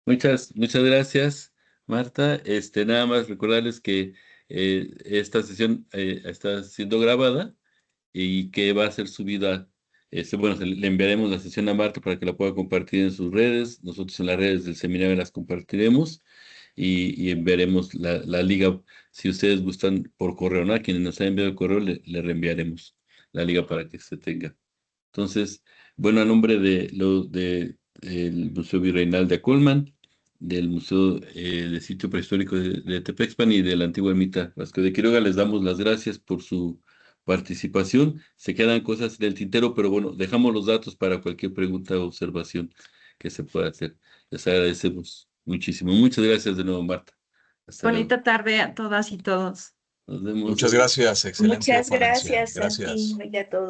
Muchas gracias, Marta. Nada más recordarles que esta sesión está siendo grabada y que va a ser subida. Bueno, le enviaremos la sesión a Marta para que la pueda compartir en sus redes. Nosotros en las redes del seminario las compartiremos y enviaremos la liga. Si ustedes gustan por correo, ¿no? A quienes nos han enviado el correo, le reenviaremos la liga para que se tenga. Entonces, bueno, a nombre del Museo Virreinal de Acolman, del Museo del Sitio Prehistórico de Tepexpan y de la antigua ermita Vasco de Quiroga, les damos las gracias por su participación. Se quedan cosas del tintero, pero bueno, dejamos los datos para cualquier pregunta o observación que se pueda hacer. Les agradecemos muchísimo. Muchas gracias de nuevo, Marta. Hasta luego. Bonita tarde a todas y todos. Nos vemos. Muchas gracias, excelente Muchas ponencia. gracias a ti Gracias. y a todos.